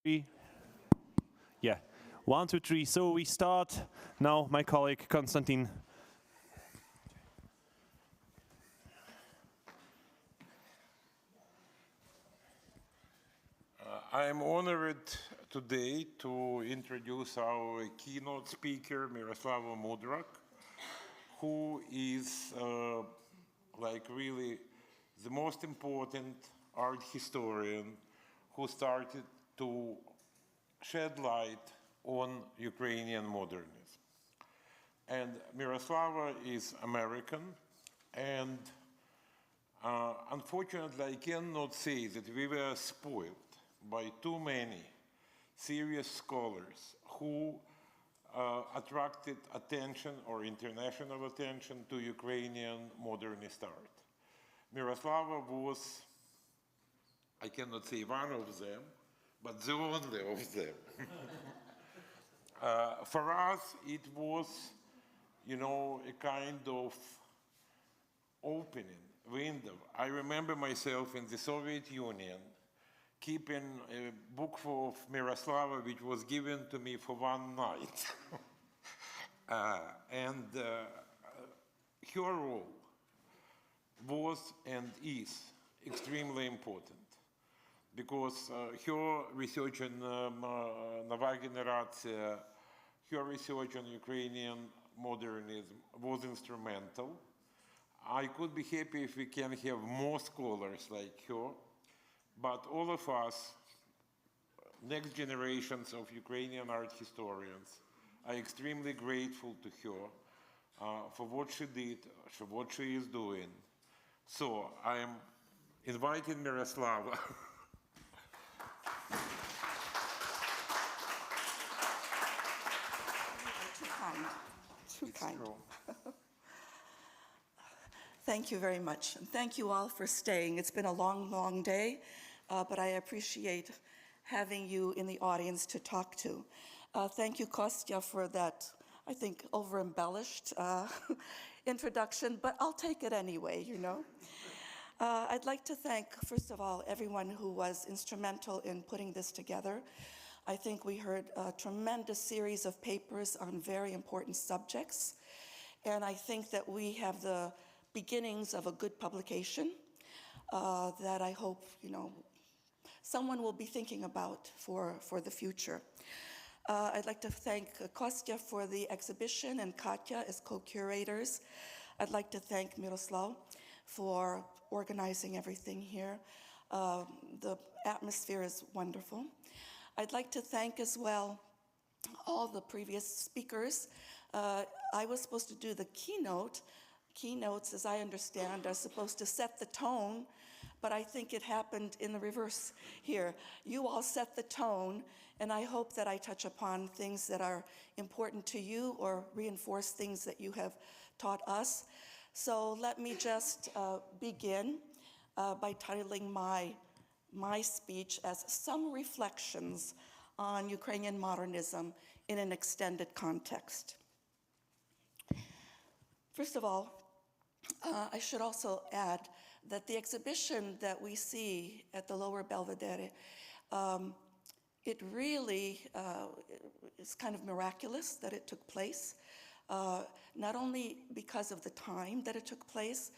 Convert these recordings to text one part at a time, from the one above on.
Three. Yeah, 1, 2, 3. So we start now. My colleague Konstantin. I am honored today to introduce our keynote speaker, Miroslava Mudrak, who is really the most important art historian who started to shed light on Ukrainian modernism. And Miroslava is American, and unfortunately I cannot say that we were spoiled by too many serious scholars who attracted attention or international attention to Ukrainian modernist art. Miroslava was, I cannot say one of them, but the only of them. For us, it was, a kind of opening, window. I remember myself in the Soviet Union keeping a book of Miroslava, which was given to me for one night. Her role was and is extremely important because her research on Nova Generatia, her research on Ukrainian modernism was instrumental. I could be happy if we can have more scholars like her, but all of us, next generations of Ukrainian art historians, are extremely grateful to her for what she did, for what she is doing. So I am inviting Miroslava. Too kind. Thank you very much. And thank you all for staying. It's been a long, long day, but I appreciate having you in the audience to talk to. Thank you, Kostya, for that, I think, over-embellished introduction, but I'll take it anyway, I'd like to thank, first of all, everyone who was instrumental in putting this together. I think we heard a tremendous series of papers on very important subjects, and I think that we have the beginnings of a good publication that I hope, someone will be thinking about for the future. I'd like to thank Kostya for the exhibition and Katya as co-curators. I'd like to thank Miroslav for organizing everything here. The atmosphere is wonderful. I'd like to thank as well all the previous speakers. I was supposed to do the keynote. Keynotes, as I understand, are supposed to set the tone, but I think it happened in the reverse here. You all set the tone, and I hope that I touch upon things that are important to you or reinforce things that you have taught us. So let me just begin by titling my speech as Some Reflections on Ukrainian Modernism in an Extended Context. First of all, I should also add that the exhibition that we see at the Lower Belvedere, it really is kind of miraculous that it took place, not only because of the time that it took place,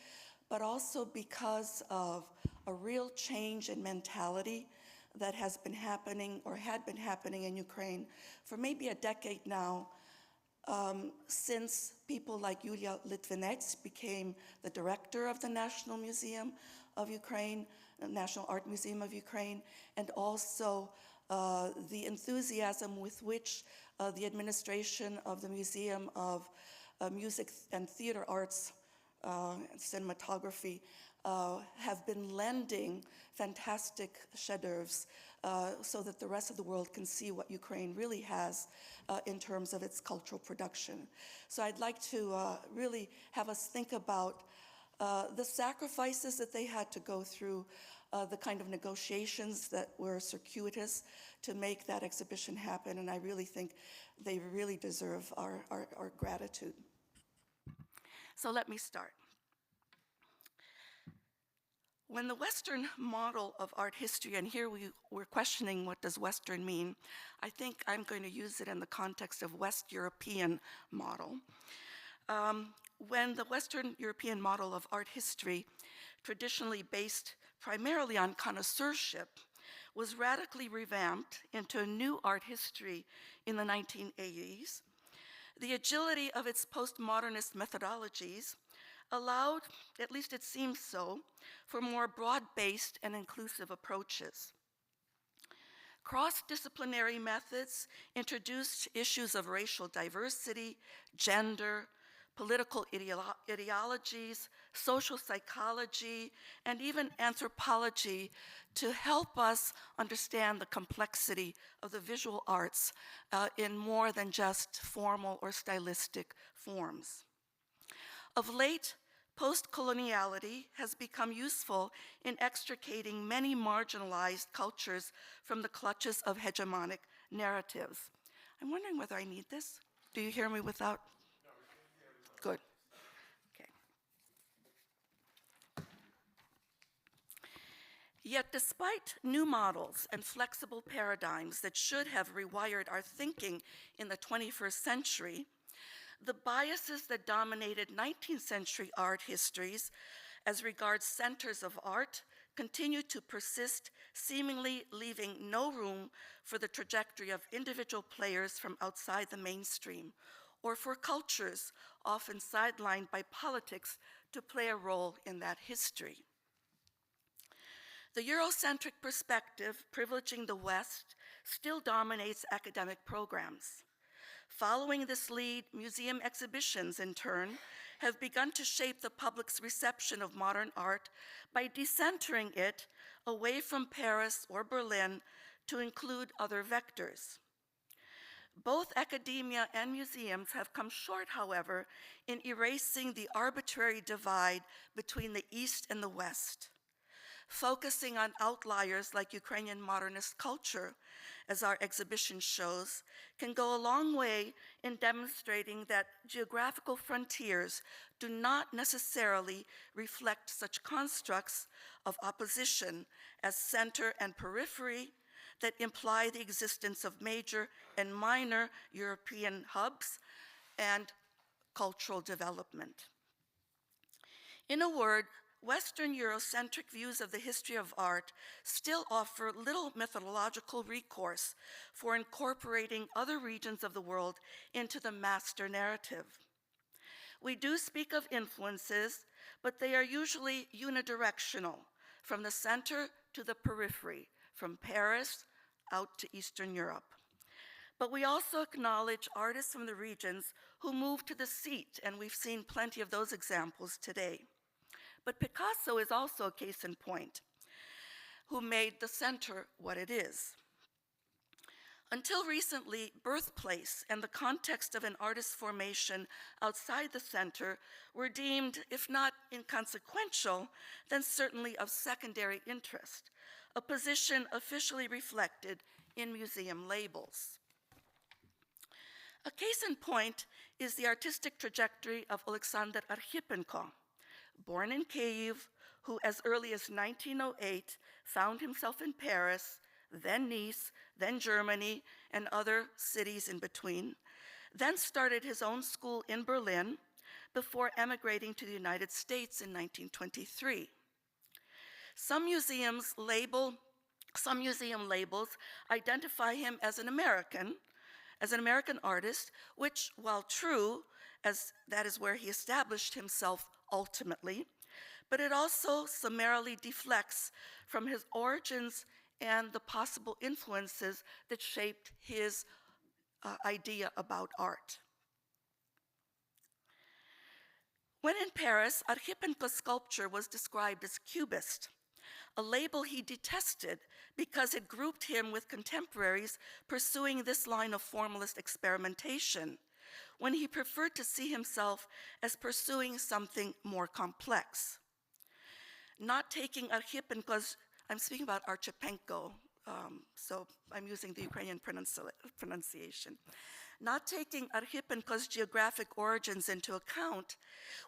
but also because of a real change in mentality that has been happening or had been happening in Ukraine for maybe a decade now, since people like Yulia Litvinets became the director of the National Museum of Ukraine, the National Art Museum of Ukraine, and also the enthusiasm with which the administration of the Museum of Music and Theater Arts and Cinematography have been lending fantastic chefs-d'oeuvre so that the rest of the world can see what Ukraine really has in terms of its cultural production. So I'd like to really have us think about the sacrifices that they had to go through, the kind of negotiations that were circuitous to make that exhibition happen, and I really think they really deserve our gratitude. So let me start. When the Western model of art history, and here we're questioning what does Western mean, I think I'm going to use it in the context of West European model. When the Western European model of art history, traditionally based primarily on connoisseurship, was radically revamped into a new art history in the 1980s, the agility of its postmodernist methodologies allowed, at least it seems so, for more broad-based and inclusive approaches. Cross-disciplinary methods introduced issues of racial diversity, gender, political ideologies, social psychology, and even anthropology to help us understand the complexity of the visual arts in more than just formal or stylistic forms. Of late, post-coloniality has become useful in extricating many marginalized cultures from the clutches of hegemonic narratives. I'm wondering whether I need this. Do you hear me without? No, we can hear it. Good. Okay. Yet despite new models and flexible paradigms that should have rewired our thinking in the 21st century, the biases that dominated 19th century art histories as regards centers of art continue to persist, seemingly leaving no room for the trajectory of individual players from outside the mainstream, or for cultures often sidelined by politics to play a role in that history. The Eurocentric perspective privileging the West still dominates academic programs. Following this lead, museum exhibitions, in turn, have begun to shape the public's reception of modern art by decentering it away from Paris or Berlin to include other vectors. Both academia and museums have come short, however, in erasing the arbitrary divide between the East and the West. Focusing on outliers like Ukrainian modernist culture, as our exhibition shows, can go a long way in demonstrating that geographical frontiers do not necessarily reflect such constructs of opposition as center and periphery that imply the existence of major and minor European hubs and cultural development. In a word, Western Eurocentric views of the history of art still offer little methodological recourse for incorporating other regions of the world into the master narrative. We do speak of influences, but they are usually unidirectional, from the center to the periphery, from Paris out to Eastern Europe. But we also acknowledge artists from the regions who move to the seat, and we've seen plenty of those examples today. But Picasso is also a case in point, who made the center what it is. Until recently, birthplace and the context of an artist's formation outside the center were deemed, if not inconsequential, then certainly of secondary interest, a position officially reflected in museum labels. A case in point is the artistic trajectory of Alexander Archipenko, born in Kyiv, who as early as 1908 found himself in Paris, then Nice, then Germany, and other cities in between, then started his own school in Berlin before emigrating to the United States in 1923. Some museum labels identify him as an American artist, which, while true, as that is where he established himself ultimately, but it also summarily deflects from his origins and the possible influences that shaped his idea about art. When in Paris, Archipenko's sculpture was described as cubist, a label he detested because it grouped him with contemporaries pursuing this line of formalist experimentation, when he preferred to see himself as pursuing something more complex. Not taking Archipenko's, I'm speaking about Archipenko, so I'm using the Ukrainian pronunciation. Not taking Archipenko's geographic origins into account,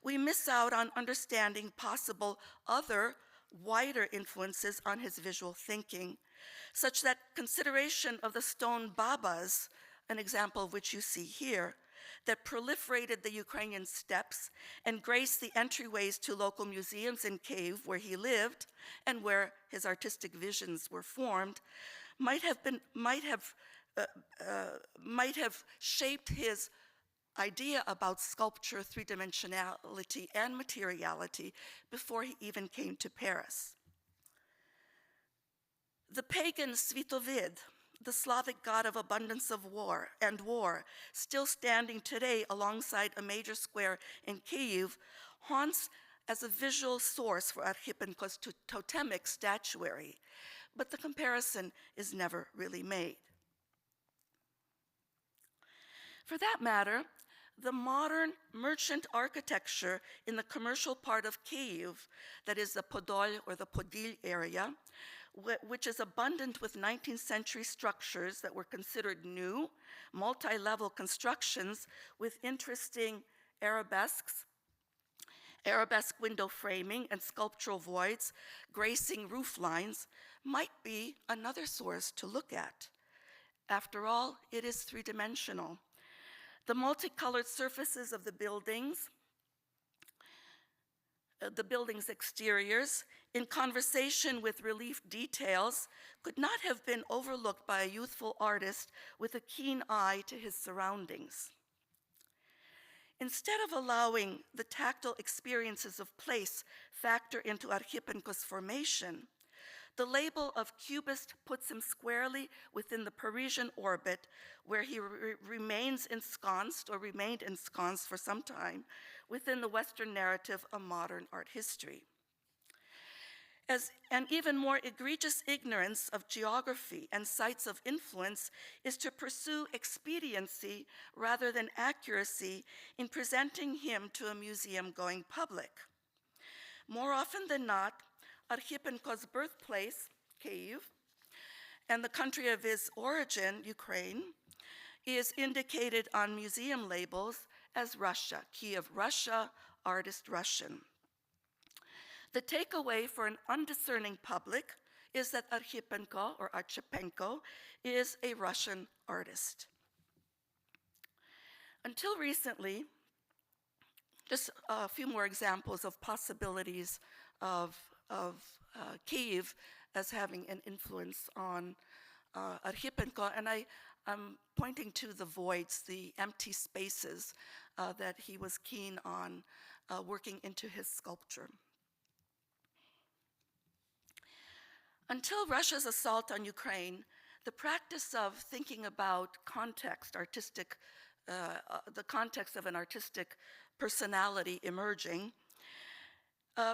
we miss out on understanding possible other wider influences on his visual thinking, such that consideration of the stone babas, an example of which you see here, that proliferated the Ukrainian steppes and graced the entryways to local museums in Kyiv, where he lived and where his artistic visions were formed, might have shaped his idea about sculpture, three-dimensionality, and materiality before he even came to Paris. The pagan Svitovid, the Slavic god of abundance of war, still standing today alongside a major square in Kyiv, haunts as a visual source for Archipenko's totemic statuary, but the comparison is never really made. For that matter, the modern merchant architecture in the commercial part of Kyiv, that is the Podol or the Podil area, which is abundant with 19th century structures that were considered new, multi-level constructions with interesting arabesque window framing and sculptural voids gracing roof lines, might be another source to look at. After all, it is three-dimensional. The multicolored surfaces of the buildings' exteriors, in conversation with relief details, could not have been overlooked by a youthful artist with a keen eye to his surroundings. Instead of allowing the tactile experiences of place factor into Archipenko's formation, the label of cubist puts him squarely within the Parisian orbit, where he remained ensconced for some time within the Western narrative of modern art history. As an even more egregious ignorance of geography and sites of influence is to pursue expediency rather than accuracy in presenting him to a museum-going public. More often than not, Archipenko's birthplace, Kyiv, and the country of his origin, Ukraine, is indicated on museum labels as Russia, Kyiv, Russia, artist Russian. The takeaway for an undiscerning public is that Archipenko is a Russian artist. Until recently, just a few more examples of possibilities of Kyiv as having an influence on Archipenko, and I'm pointing to the voids, the empty spaces that he was keen on working into his sculpture. Until Russia's assault on Ukraine, the practice of thinking about context, the context of an artistic personality emerging,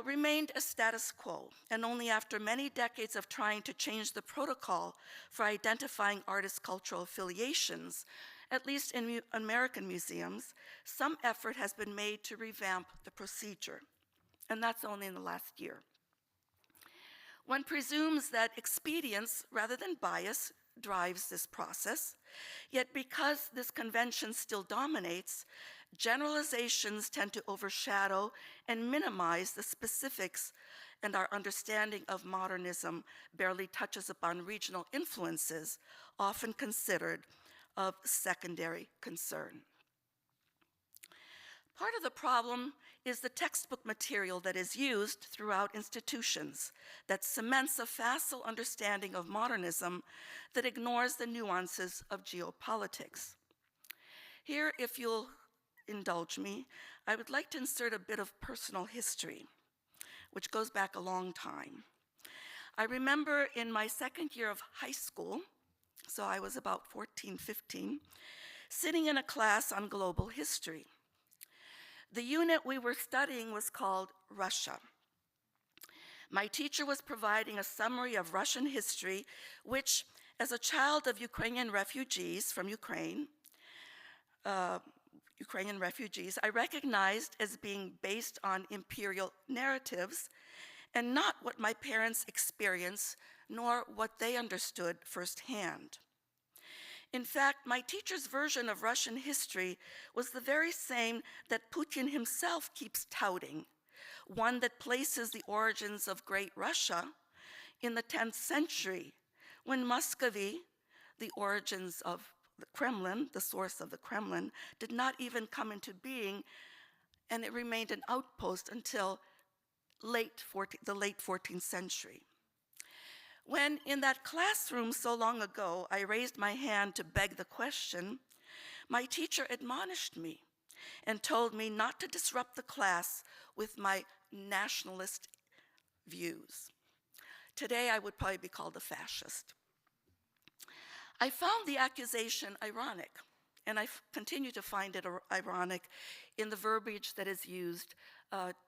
remained a status quo, and only after many decades of trying to change the protocol for identifying artists' cultural affiliations, at least in American museums, some effort has been made to revamp the procedure, and that's only in the last year. One presumes that expedience, rather than bias, drives this process, yet because this convention still dominates, generalizations tend to overshadow and minimize the specifics, and our understanding of modernism barely touches upon regional influences, often considered of secondary concern. Part of the problem is the textbook material that is used throughout institutions that cements a facile understanding of modernism that ignores the nuances of geopolitics. Here, if you'll indulge me, I would like to insert a bit of personal history, which goes back a long time. I remember in my second year of high school, so I was about 14, 15, sitting in a class on global history. The unit we were studying was called Russia. My teacher was providing a summary of Russian history, which, as a child of Ukrainian refugees from Ukraine, I recognized as being based on imperial narratives and not what my parents experienced, nor what they understood firsthand. In fact, my teacher's version of Russian history was the very same that Putin himself keeps touting, one that places the origins of Great Russia in the 10th century, when Muscovy, the origins of the Kremlin, the source of the Kremlin, did not even come into being, and it remained an outpost until the late 14th century. When in that classroom so long ago, I raised my hand to beg the question, my teacher admonished me and told me not to disrupt the class with my nationalist views. Today, I would probably be called a fascist. I found the accusation ironic, and I continue to find it ironic in the verbiage that is used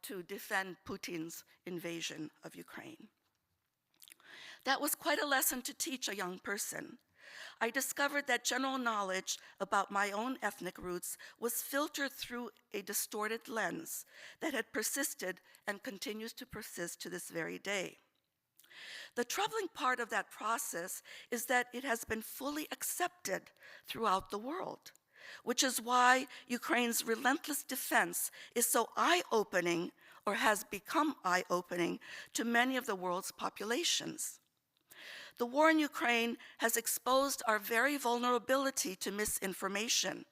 to defend Putin's invasion of Ukraine. That was quite a lesson to teach a young person. I discovered that general knowledge about my own ethnic roots was filtered through a distorted lens that had persisted and continues to persist to this very day. The troubling part of that process is that it has been fully accepted throughout the world, which is why Ukraine's relentless defense is so eye-opening, or has become eye-opening, to many of the world's populations. The war in Ukraine has exposed our very vulnerability to misinformation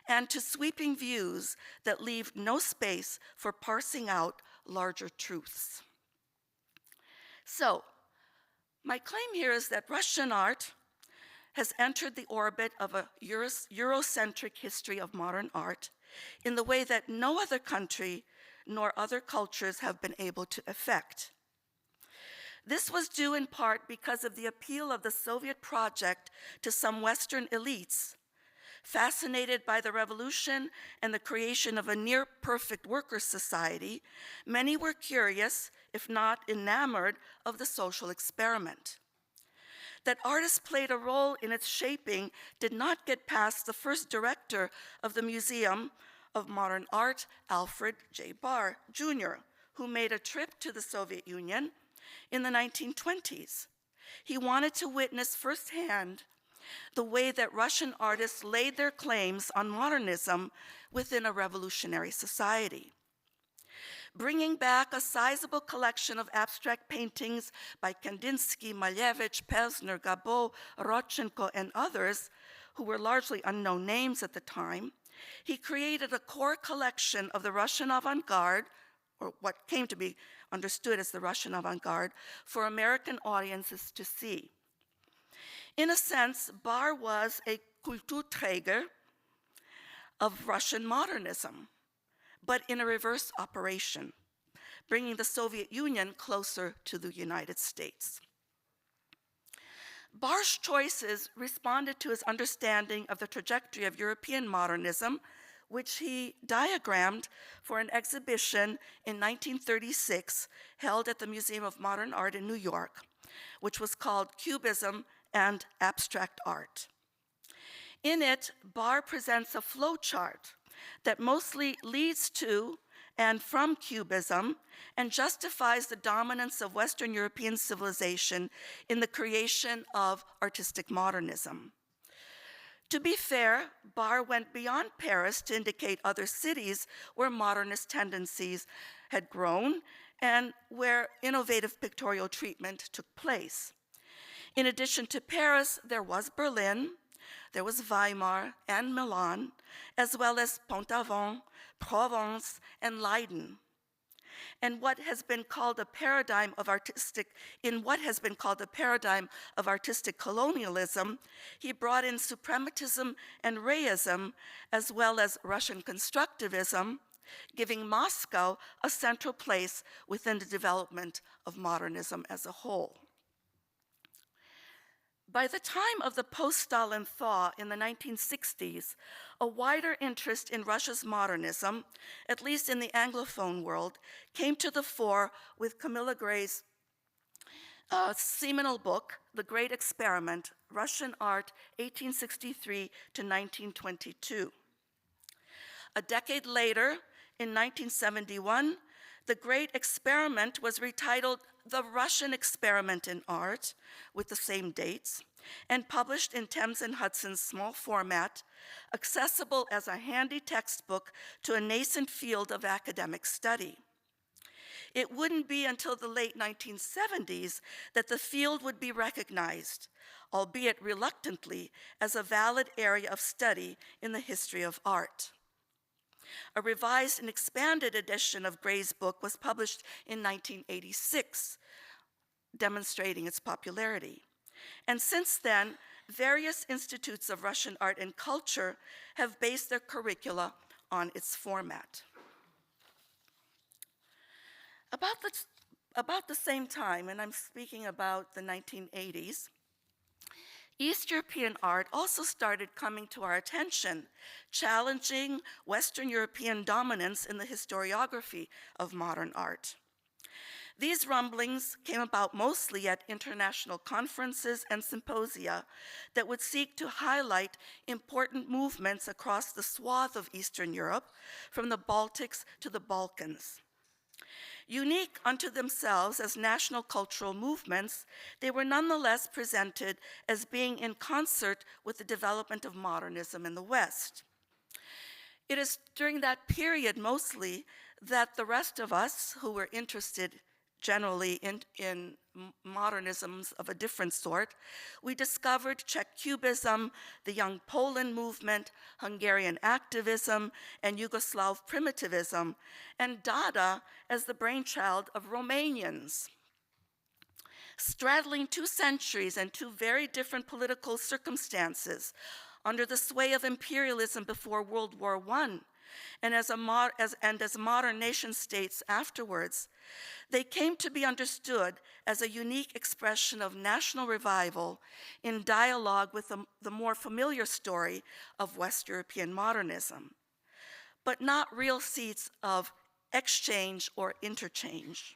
and to sweeping views that leave no space for parsing out larger truths. So, my claim here is that Russian art has entered the orbit of a Eurocentric history of modern art in the way that no other country nor other cultures have been able to effect. This was due in part because of the appeal of the Soviet project to some Western elites, fascinated by the revolution and the creation of a near-perfect worker society. Many were curious, if not enamored, of the social experiment. That artists played a role in its shaping did not get past the first director of the Museum of Modern Art, Alfred J. Barr, Jr., who made a trip to the Soviet Union in the 1920s. He wanted to witness firsthand the way that Russian artists laid their claims on modernism within a revolutionary society. Bringing back a sizable collection of abstract paintings by Kandinsky, Malevich, Pesner, Gabot, Rodchenko, and others, who were largely unknown names at the time, he created a core collection of the Russian avant-garde, or what came to be understood as the Russian avant-garde, for American audiences to see. In a sense, Barr was a Kulturträger of Russian modernism, but in a reverse operation, bringing the Soviet Union closer to the United States. Barr's choices responded to his understanding of the trajectory of European modernism, which he diagrammed for an exhibition in 1936 held at the Museum of Modern Art in New York, which was called Cubism and Abstract Art. In it, Barr presents a flowchart that mostly leads to and from Cubism and justifies the dominance of Western European civilization in the creation of artistic modernism. To be fair, Barr went beyond Paris to indicate other cities where modernist tendencies had grown and where innovative pictorial treatment took place. In addition to Paris, there was Berlin, there was Weimar and Milan, as well as Pont-Aven, Provence, and Leiden. In what has been called a paradigm of artistic colonialism, he brought in suprematism and reism, as well as Russian constructivism, giving Moscow a central place within the development of modernism as a whole. By the time of the post-Stalin thaw in the 1960s, a wider interest in Russia's modernism, at least in the Anglophone world, came to the fore with Camilla Gray's seminal book, The Great Experiment, Russian Art, 1863 to 1922. A decade later, in 1971, The Great Experiment was retitled The Russian Experiment in Art, with the same dates, and published in Thames and Hudson's small format, accessible as a handy textbook to a nascent field of academic study. it wouldn't be until the late 1970s that the field would be recognized, albeit reluctantly, as a valid area of study in the history of art. A revised and expanded edition of Gray's book was published in 1986, demonstrating its popularity. And since then, various institutes of Russian art and culture have based their curricula on its format. About the same time, and I'm speaking about the 1980s, East European art also started coming to our attention, challenging Western European dominance in the historiography of modern art. These rumblings came about mostly at international conferences and symposia that would seek to highlight important movements across the swath of Eastern Europe, from the Baltics to the Balkans. Unique unto themselves as national cultural movements, they were nonetheless presented as being in concert with the development of modernism in the West. It is during that period mostly that the rest of us who were interested generally in modernisms of a different sort, we discovered Czech Cubism, the Young Poland movement, Hungarian activism, and Yugoslav primitivism, and Dada as the brainchild of Romanians. Straddling 2 centuries and 2 very different political circumstances, under the sway of imperialism before World War I, and as modern nation states afterwards, they came to be understood as a unique expression of national revival in dialogue with the more familiar story of West European modernism, but not real seats of exchange or interchange.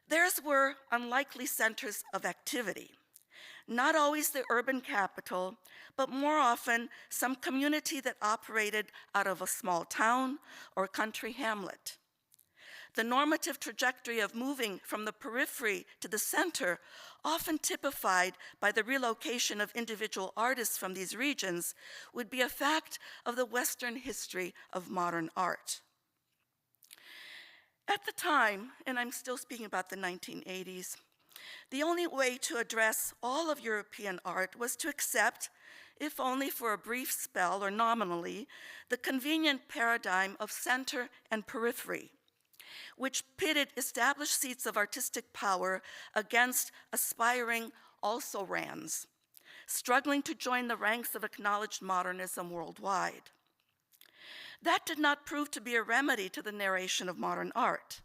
Theirs were unlikely centers of activity, not always the urban capital, but more often some community that operated out of a small town or country hamlet. The normative trajectory of moving from the periphery to the center, often typified by the relocation of individual artists from these regions, would be a fact of the Western history of modern art. At the time, and I'm still speaking about the 1980s, the only way to address all of European art was to accept, if only for a brief spell or nominally, the convenient paradigm of center and periphery, which pitted established seats of artistic power against aspiring also-rans, struggling to join the ranks of acknowledged modernism worldwide. That did not prove to be a remedy to the narration of modern art.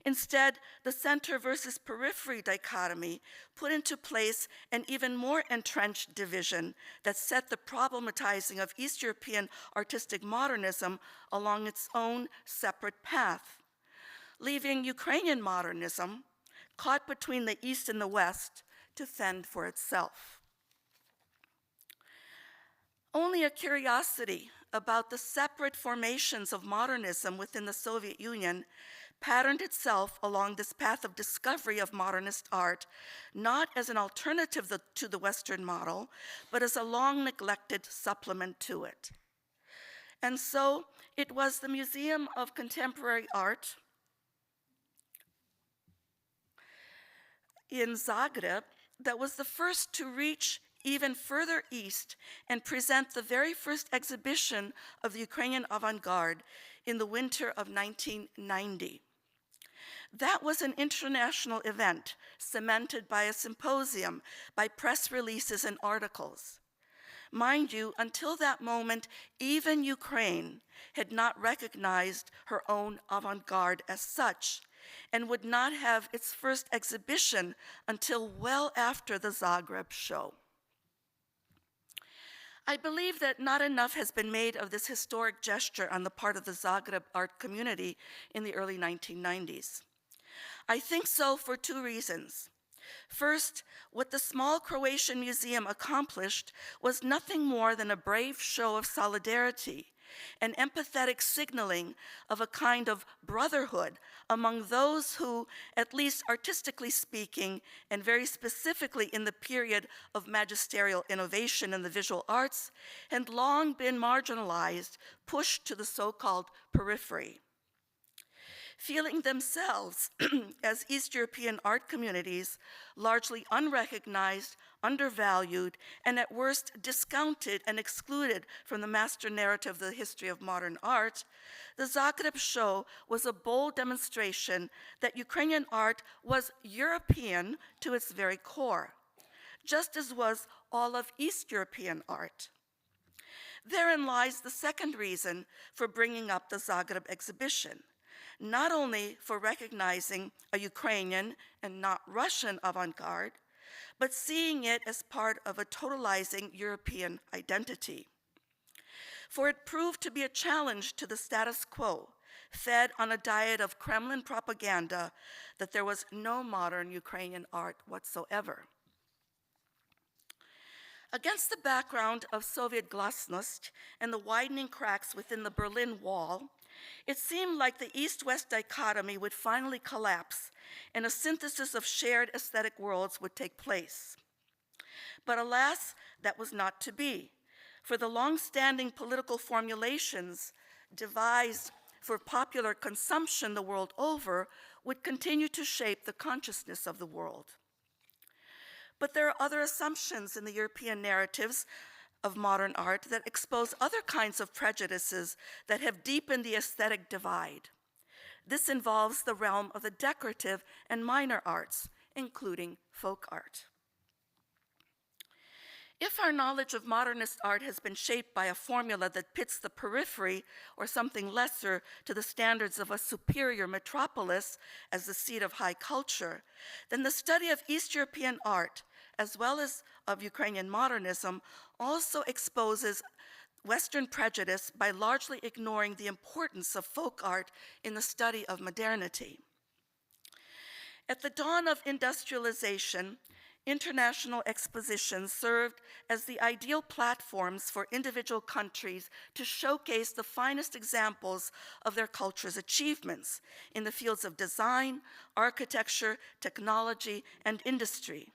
Instead, the center versus periphery dichotomy put into place an even more entrenched division that set the problematizing of East European artistic modernism along its own separate path, leaving Ukrainian modernism caught between the East and the West to fend for itself. Only a curiosity about the separate formations of modernism within the Soviet Union patterned itself along this path of discovery of modernist art, not as an alternative to the Western model, but as a long-neglected supplement to it. And so it was the Museum of Contemporary Art in Zagreb that was the first to reach even further east and present the very first exhibition of the Ukrainian avant-garde in the winter of 1990. That was an international event cemented by a symposium, by press releases and articles. Mind you, until that moment, even Ukraine had not recognized her own avant-garde as such, and would not have its first exhibition until well after the Zagreb show. I believe that not enough has been made of this historic gesture on the part of the Zagreb art community in the early 1990s. I think so for 2 reasons. First, what the small Croatian museum accomplished was nothing more than a brave show of solidarity, an empathetic signaling of a kind of brotherhood among those who, at least artistically speaking, and very specifically in the period of magisterial innovation in the visual arts, had long been marginalized, pushed to the so-called periphery. feeling themselves as East European art communities largely unrecognized, undervalued, and at worst discounted and excluded from the master narrative of the history of modern art, the Zagreb show was a bold demonstration that Ukrainian art was European to its very core, just as was all of East European art. Therein lies the second reason for bringing up the Zagreb exhibition, not only for recognizing a Ukrainian and not Russian avant-garde, but seeing it as part of a totalizing European identity. For it proved to be a challenge to the status quo, fed on a diet of Kremlin propaganda that there was no modern Ukrainian art whatsoever. Against the background of Soviet glasnost and the widening cracks within the Berlin Wall, it seemed like the East-West dichotomy would finally collapse and a synthesis of shared aesthetic worlds would take place. But alas, that was not to be, for the long-standing political formulations devised for popular consumption the world over would continue to shape the consciousness of the world. But there are other assumptions in the European narratives of modern art that expose other kinds of prejudices that have deepened the aesthetic divide. This involves the realm of the decorative and minor arts, including folk art. If our knowledge of modernist art has been shaped by a formula that pits the periphery or something lesser to the standards of a superior metropolis as the seat of high culture, then the study of East European art, as well as of Ukrainian modernism, also exposes Western prejudice by largely ignoring the importance of folk art in the study of modernity. At the dawn of industrialization, international expositions served as the ideal platforms for individual countries to showcase the finest examples of their culture's achievements in the fields of design, architecture, technology, and industry.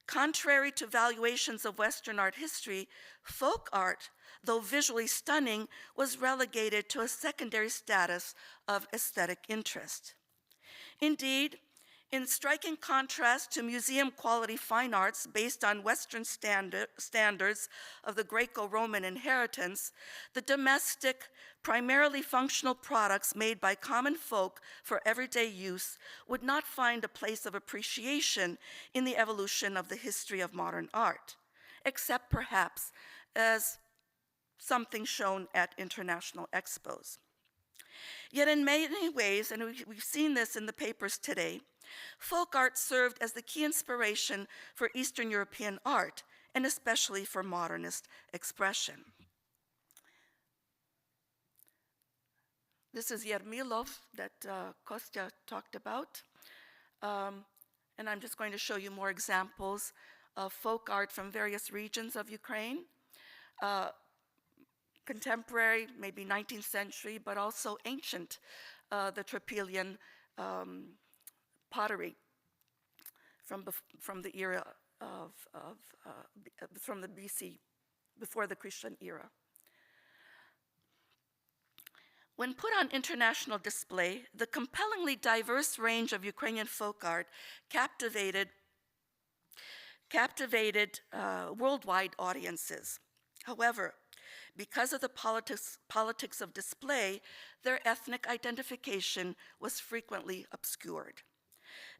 Contrary to valuations of Western art history, folk art, though visually stunning, was relegated to a secondary status of aesthetic interest. Indeed, in striking contrast to museum-quality fine arts based on Western standards of the Greco-Roman inheritance, the domestic, primarily functional products made by common folk for everyday use would not find a place of appreciation in the evolution of the history of modern art, except perhaps as something shown at international expos. Yet in many ways, and we've seen this in the papers today, folk art served as the key inspiration for Eastern European art, and especially for modernist expression. This is Yermilov that Kostya talked about. And I'm just going to show you more examples of folk art from various regions of Ukraine. Contemporary, maybe 19th century, but also ancient, the Tropilian pottery from the era from the BC, before the Christian era. When put on international display, the compellingly diverse range of Ukrainian folk art captivated worldwide audiences. However, because of the politics of display, their ethnic identification was frequently obscured.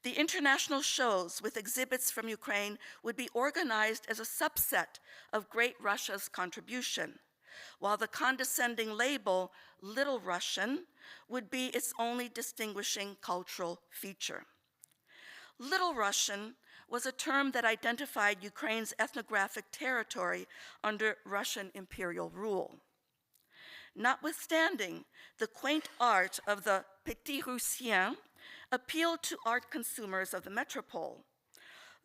The international shows with exhibits from Ukraine would be organized as a subset of Great Russia's contribution, while the condescending label, Little Russian, would be its only distinguishing cultural feature. Little Russian was a term that identified Ukraine's ethnographic territory under Russian imperial rule. Notwithstanding, the quaint art of the Petit Russien appealed to art consumers of the metropole,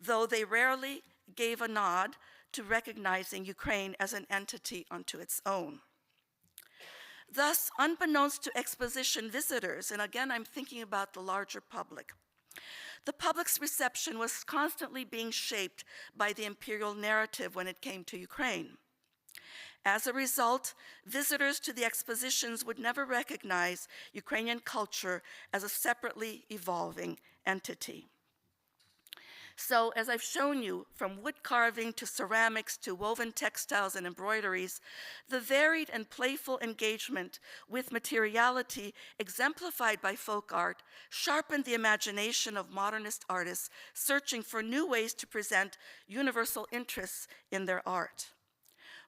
though they rarely gave a nod to recognizing Ukraine as an entity unto its own. Thus, unbeknownst to exposition visitors, and again I'm thinking about the larger public, the public's reception was constantly being shaped by the imperial narrative when it came to Ukraine. As a result, visitors to the expositions would never recognize Ukrainian culture as a separately evolving entity. So, as I've shown you, from wood carving to ceramics to woven textiles and embroideries, the varied and playful engagement with materiality exemplified by folk art sharpened the imagination of modernist artists searching for new ways to present universal interests in their art.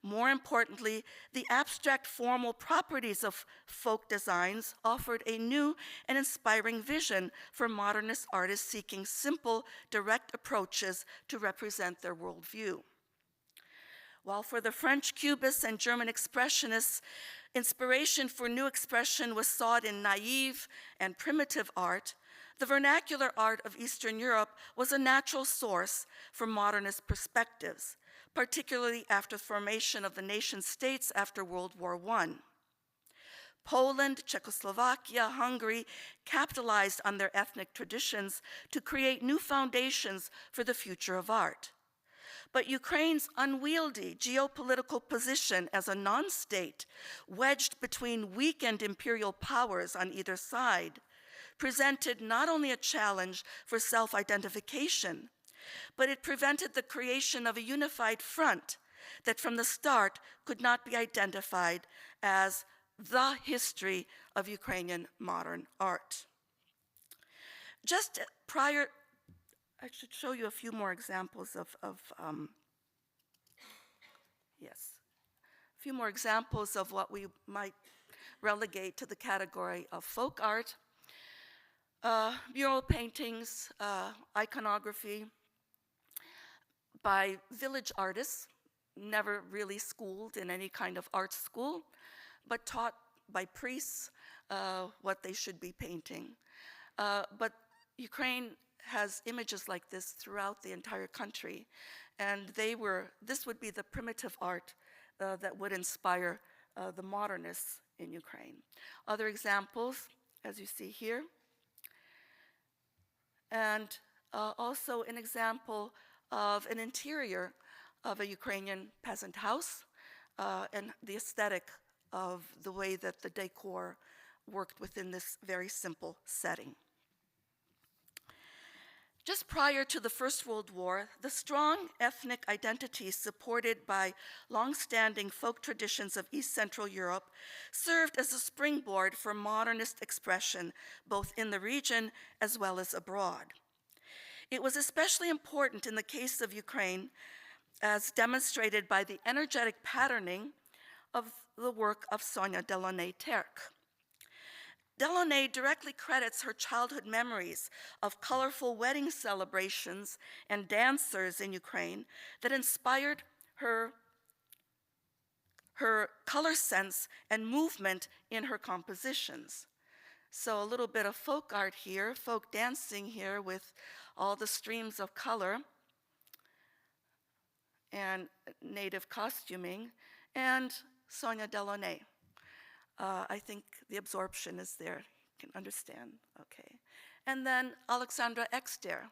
More importantly, the abstract formal properties of folk designs offered a new and inspiring vision for modernist artists seeking simple, direct approaches to represent their worldview. While for the French Cubists and German Expressionists, inspiration for new expression was sought in naive and primitive art, the vernacular art of Eastern Europe was a natural source for modernist perspectives, particularly after the formation of the nation states after World War I. Poland, Czechoslovakia, Hungary capitalized on their ethnic traditions to create new foundations for the future of art. But Ukraine's unwieldy geopolitical position as a non-state, wedged between weakened imperial powers on either side, presented not only a challenge for self-identification, but it prevented the creation of a unified front that from the start could not be identified as the history of Ukrainian modern art. Just prior, I should show you a few more examples of what we might relegate to the category of folk art. Mural paintings, iconography by village artists, never really schooled in any kind of art school, but taught by priests what they should be painting. But Ukraine has images like this throughout the entire country, and this would be the primitive art that would inspire the modernists in Ukraine. Other examples, as you see here, and also an example of an interior of a Ukrainian peasant house and the aesthetic of the way that the decor worked within this very simple setting. Just prior to the First World War, the strong ethnic identity supported by long-standing folk traditions of East Central Europe served as a springboard for modernist expression, both in the region as well as abroad. It was especially important in the case of Ukraine, as demonstrated by the energetic patterning of the work of Sonia Delaunay-Terk. Delaunay directly credits her childhood memories of colorful wedding celebrations and dancers in Ukraine that inspired her color sense and movement in her compositions. So a little bit of folk art here, folk dancing here with all the streams of color and native costuming, and Sonia Delaunay. I think the absorption is there, you can understand, okay. And then Alexandra Exter.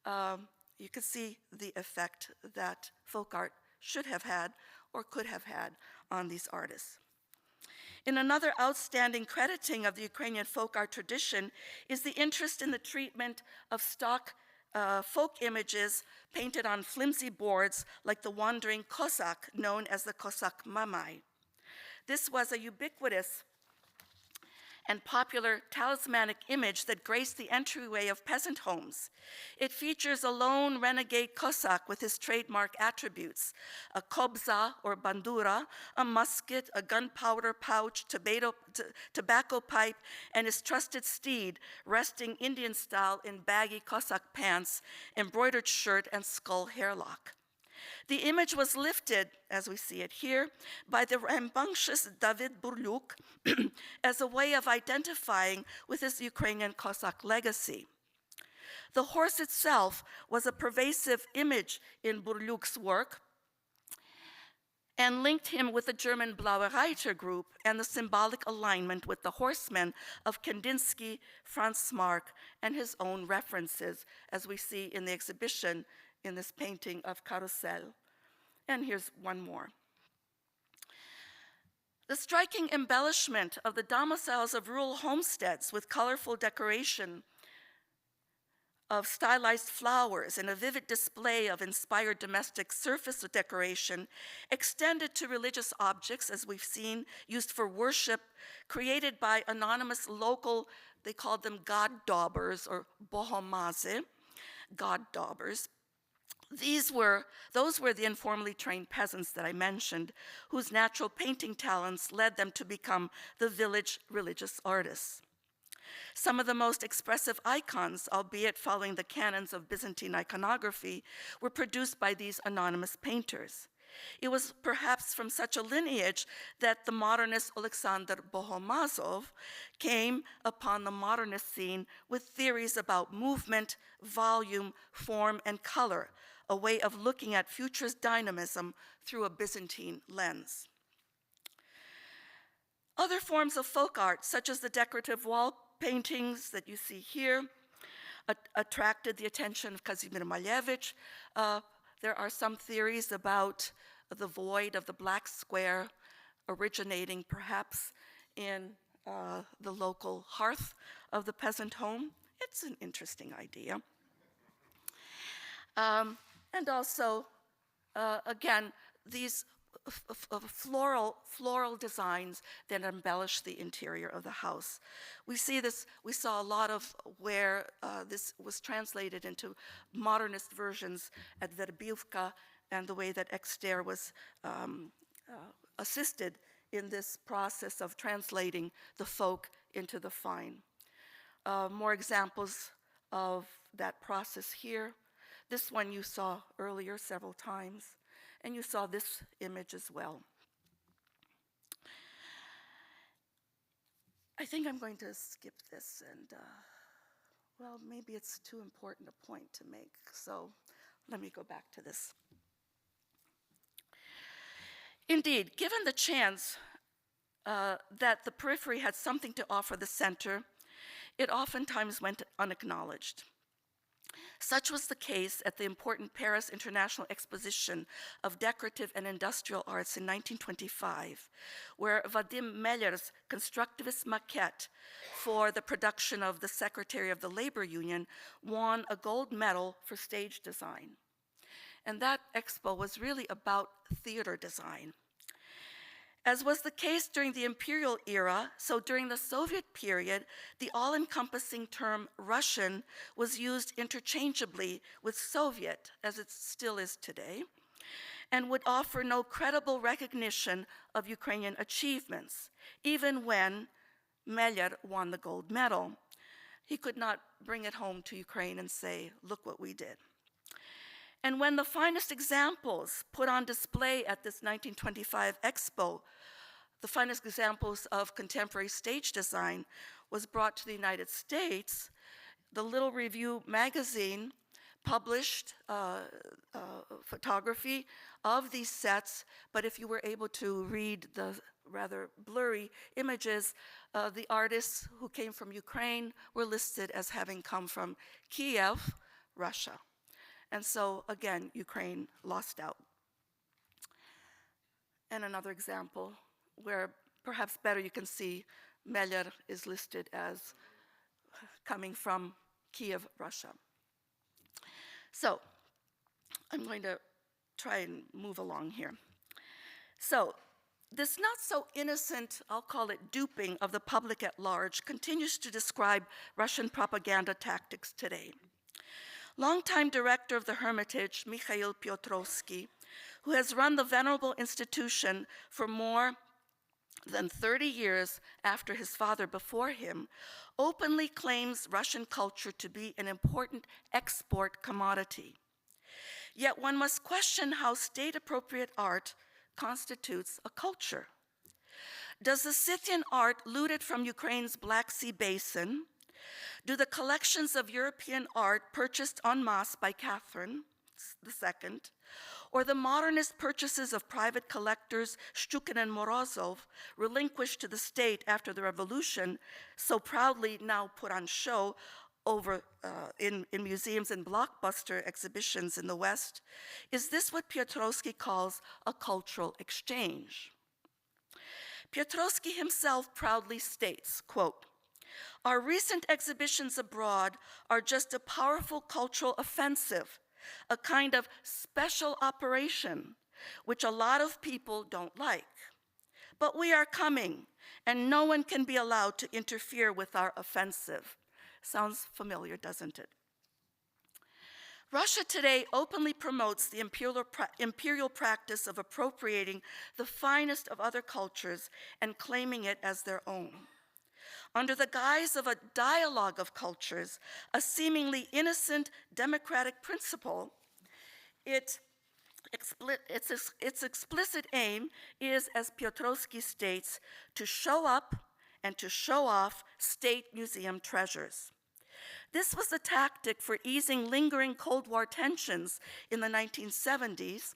You can see the effect that folk art should have had or could have had on these artists. In another outstanding crediting of the Ukrainian folk art tradition is the interest in the treatment of stock folk images painted on flimsy boards like the wandering Cossack known as the Cossack Mamai. This was a ubiquitous and popular talismanic image that graced the entryway of peasant homes. It features a lone renegade Cossack with his trademark attributes: a kobza or bandura, a musket, a gunpowder pouch, tobacco pipe, and his trusted steed, resting Indian style in baggy Cossack pants, embroidered shirt, and skull hairlock. The image was lifted, as we see it here, by the rambunctious David Burlyuk as a way of identifying with his Ukrainian Cossack legacy. The horse itself was a pervasive image in Burlyuk's work and linked him with the German Blaue Reiter group and the symbolic alignment with the horsemen of Kandinsky, Franz Marc, and his own references, as we see in the exhibition in this painting of Carousel. And here's one more. The striking embellishment of the domiciles of rural homesteads with colorful decoration of stylized flowers and a vivid display of inspired domestic surface decoration extended to religious objects, as we've seen, used for worship, created by anonymous local, they called them god daubers or bohomaze, god daubers. Those were the informally trained peasants that I mentioned, whose natural painting talents led them to become the village religious artists. Some of the most expressive icons, albeit following the canons of Byzantine iconography, were produced by these anonymous painters. It was perhaps from such a lineage that the modernist Alexander Bohomazov came upon the modernist scene with theories about movement, volume, form, and color, a way of looking at futurist dynamism through a Byzantine lens. Other forms of folk art, such as the decorative wall paintings that you see here, attracted the attention of Kazimir Malevich. There are some theories about the void of the black square originating perhaps in the local hearth of the peasant home. It's an interesting idea. And also, again, these floral designs that embellish the interior of the house. We saw a lot of where this was translated into modernist versions at Verbivka, and the way that Exter was assisted in this process of translating the folk into the fine. More examples of that process here. This one you saw earlier several times, and you saw this image as well. I think I'm going to skip this, and well, maybe it's too important a point to make, so let me go back to this. Indeed, given the chance that the periphery had something to offer the center, it oftentimes went unacknowledged. Such was the case at the important Paris International Exposition of Decorative and Industrial Arts in 1925, where Vadim Meller's constructivist maquette for the production of the Secretary of the Labor Union won a gold medal for stage design. And that expo was really about theater design. As was the case during the imperial era, so during the Soviet period, the all-encompassing term Russian was used interchangeably with Soviet, as it still is today, and would offer no credible recognition of Ukrainian achievements, even when Meller won the gold medal. He could not bring it home to Ukraine and say, look what we did. And when the finest examples put on display at this 1925 expo, the finest examples of contemporary stage design was brought to the United States, the Little Review magazine published photography of these sets, but if you were able to read the rather blurry images, the artists who came from Ukraine were listed as having come from Kiev, Russia. And so, again, Ukraine lost out. And another example where perhaps better you can see Meller is listed as coming from Kiev, Russia. So, I'm going to try and move along here. So, this not so innocent, I'll call it duping of the public at large, continues to describe Russian propaganda tactics today. Longtime director of the Hermitage, Mikhail Piotrowski, who has run the venerable institution for more than 30 years after his father before him, openly claims Russian culture to be an important export commodity. Yet one must question how state-appropriate art constitutes a culture. Does the Scythian art looted from Ukraine's Black Sea basin, do the collections of European art purchased en masse by Catherine II, or the modernist purchases of private collectors Shchukin and Morozov, relinquished to the state after the revolution, so proudly now put on show in museums and blockbuster exhibitions in the West, is this what Piotrowski calls a cultural exchange? Piotrowski himself proudly states, quote, "Our recent exhibitions abroad are just a powerful cultural offensive, a kind of special operation, which a lot of people don't like. But we are coming, and no one can be allowed to interfere with our offensive." Sounds familiar, doesn't it? Russia today openly promotes the imperial practice of appropriating the finest of other cultures and claiming it as their own. Under the guise of a dialogue of cultures, a seemingly innocent democratic principle, its explicit aim is, as Piotrowski states, to show up and to show off state museum treasures. This was a tactic for easing lingering Cold War tensions in the 1970s,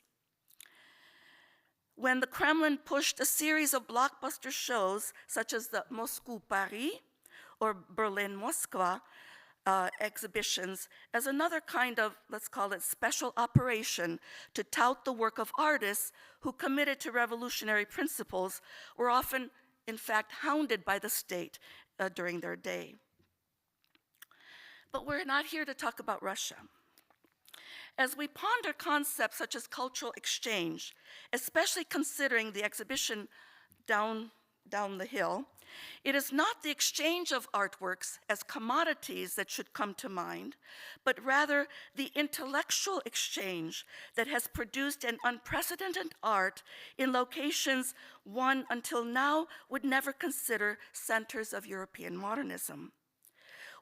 when the Kremlin pushed a series of blockbuster shows, such as the Moscou-Paris or Berlin-Moskva exhibitions, as another kind of, let's call it, special operation to tout the work of artists who, committed to revolutionary principles, were often, in fact, hounded by the state during their day. But we're not here to talk about Russia. As we ponder concepts such as cultural exchange, especially considering the exhibition down the hill, it is not the exchange of artworks as commodities that should come to mind, but rather the intellectual exchange that has produced an unprecedented art in locations one until now would never consider centers of European modernism.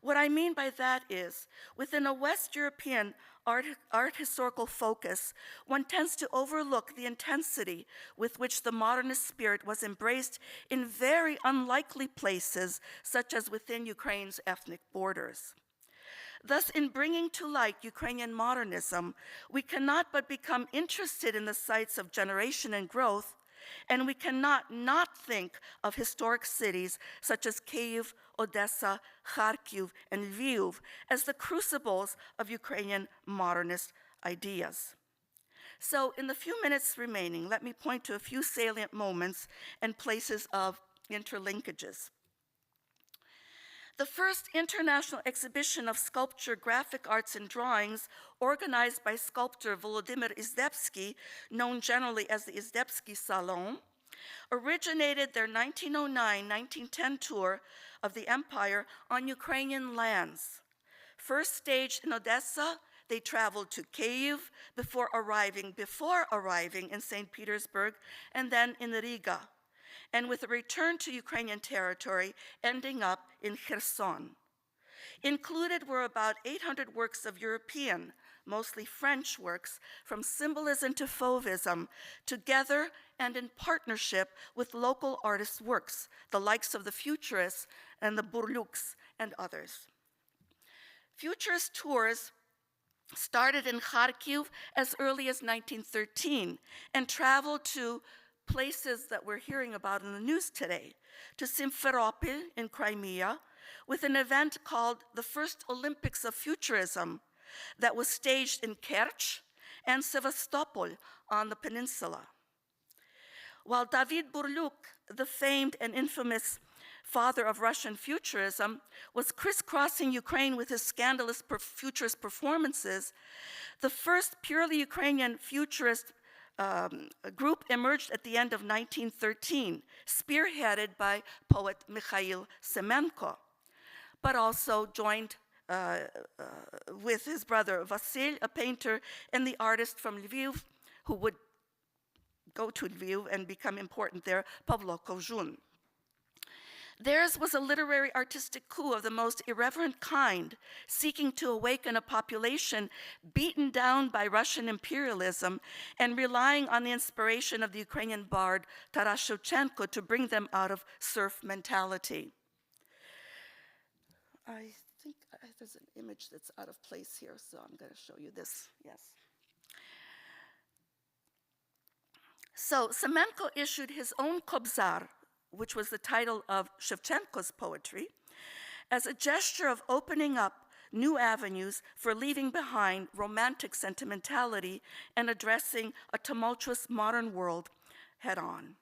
What I mean by that is, within a West European art historical focus, one tends to overlook the intensity with which the modernist spirit was embraced in very unlikely places, such as within Ukraine's ethnic borders. Thus, in bringing to light Ukrainian modernism, we cannot but become interested in the sites of generation and growth, and we cannot not think of historic cities such as Kyiv, Odessa, Kharkiv, and Lviv as the crucibles of Ukrainian modernist ideas. So in the few minutes remaining, let me point to a few salient moments and places of interlinkages. The first international exhibition of sculpture, graphic arts, and drawings, organized by sculptor Volodymyr Izdebsky, known generally as the Izdebsky Salon, originated their 1909-1910 tour of the empire on Ukrainian lands. First staged in Odessa, they traveled to Kyiv before arriving in St. Petersburg, and then in Riga, and with a return to Ukrainian territory, ending up in Kherson. Included were about 800 works of European, mostly French works, from symbolism to fauvism, together and in partnership with local artists' works, the likes of the Futurists and the Burluks and others. Futurist tours started in Kharkiv as early as 1913 and traveled to places that we're hearing about in the news today, to Simferopol in Crimea, with an event called the First Olympics of Futurism that was staged in Kerch and Sevastopol on the peninsula. While David Burluk, the famed and infamous father of Russian futurism, was crisscrossing Ukraine with his scandalous futurist performances, the first purely Ukrainian futurist group emerged at the end of 1913, spearheaded by poet Mikhail Semenko, but also joined with his brother Vasil, a painter, and the artist from Lviv, who would go to Lviv and become important there, Pavlo Kozhun. Theirs was a literary artistic coup of the most irreverent kind, seeking to awaken a population beaten down by Russian imperialism and relying on the inspiration of the Ukrainian bard Taras Shevchenko to bring them out of serf mentality. I think there's an image that's out of place here, so I'm going to show you this. Yes. So Semenko issued his own Kobzar, which was the title of Shevchenko's poetry, as a gesture of opening up new avenues for leaving behind romantic sentimentality and addressing a tumultuous modern world head on.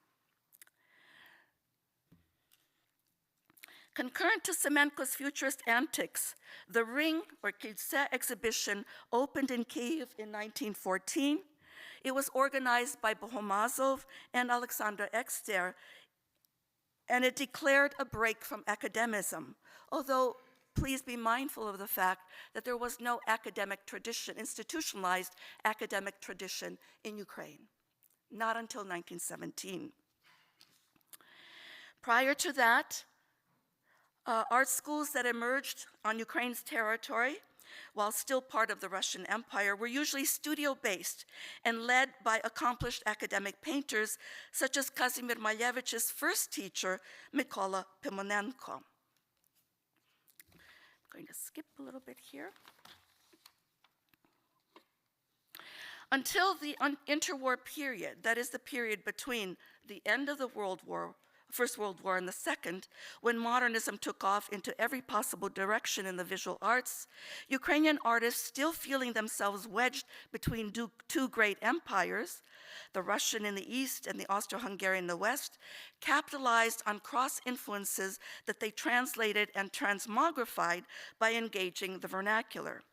Concurrent to Semenko's futurist antics, the Ring, or Kiltse exhibition, opened in Kyiv in 1914. It was organized by Bohomazov and Alexander Ekster, and it declared a break from academism, although please be mindful of the fact that there was no academic tradition, institutionalized academic tradition in Ukraine, not until 1917. Prior to that, art schools that emerged on Ukraine's territory, while still part of the Russian Empire, were usually studio-based and led by accomplished academic painters, such as Kazimir Malevich's first teacher, Mykola Pimonenko. I'm going to skip a little bit here. Until the interwar period, that is the period between the end of the First World War and the Second, when modernism took off into every possible direction in the visual arts, Ukrainian artists, still feeling themselves wedged between two great empires, the Russian in the east and the Austro-Hungarian in the west, capitalized on cross-influences that they translated and transmogrified by engaging the vernacular.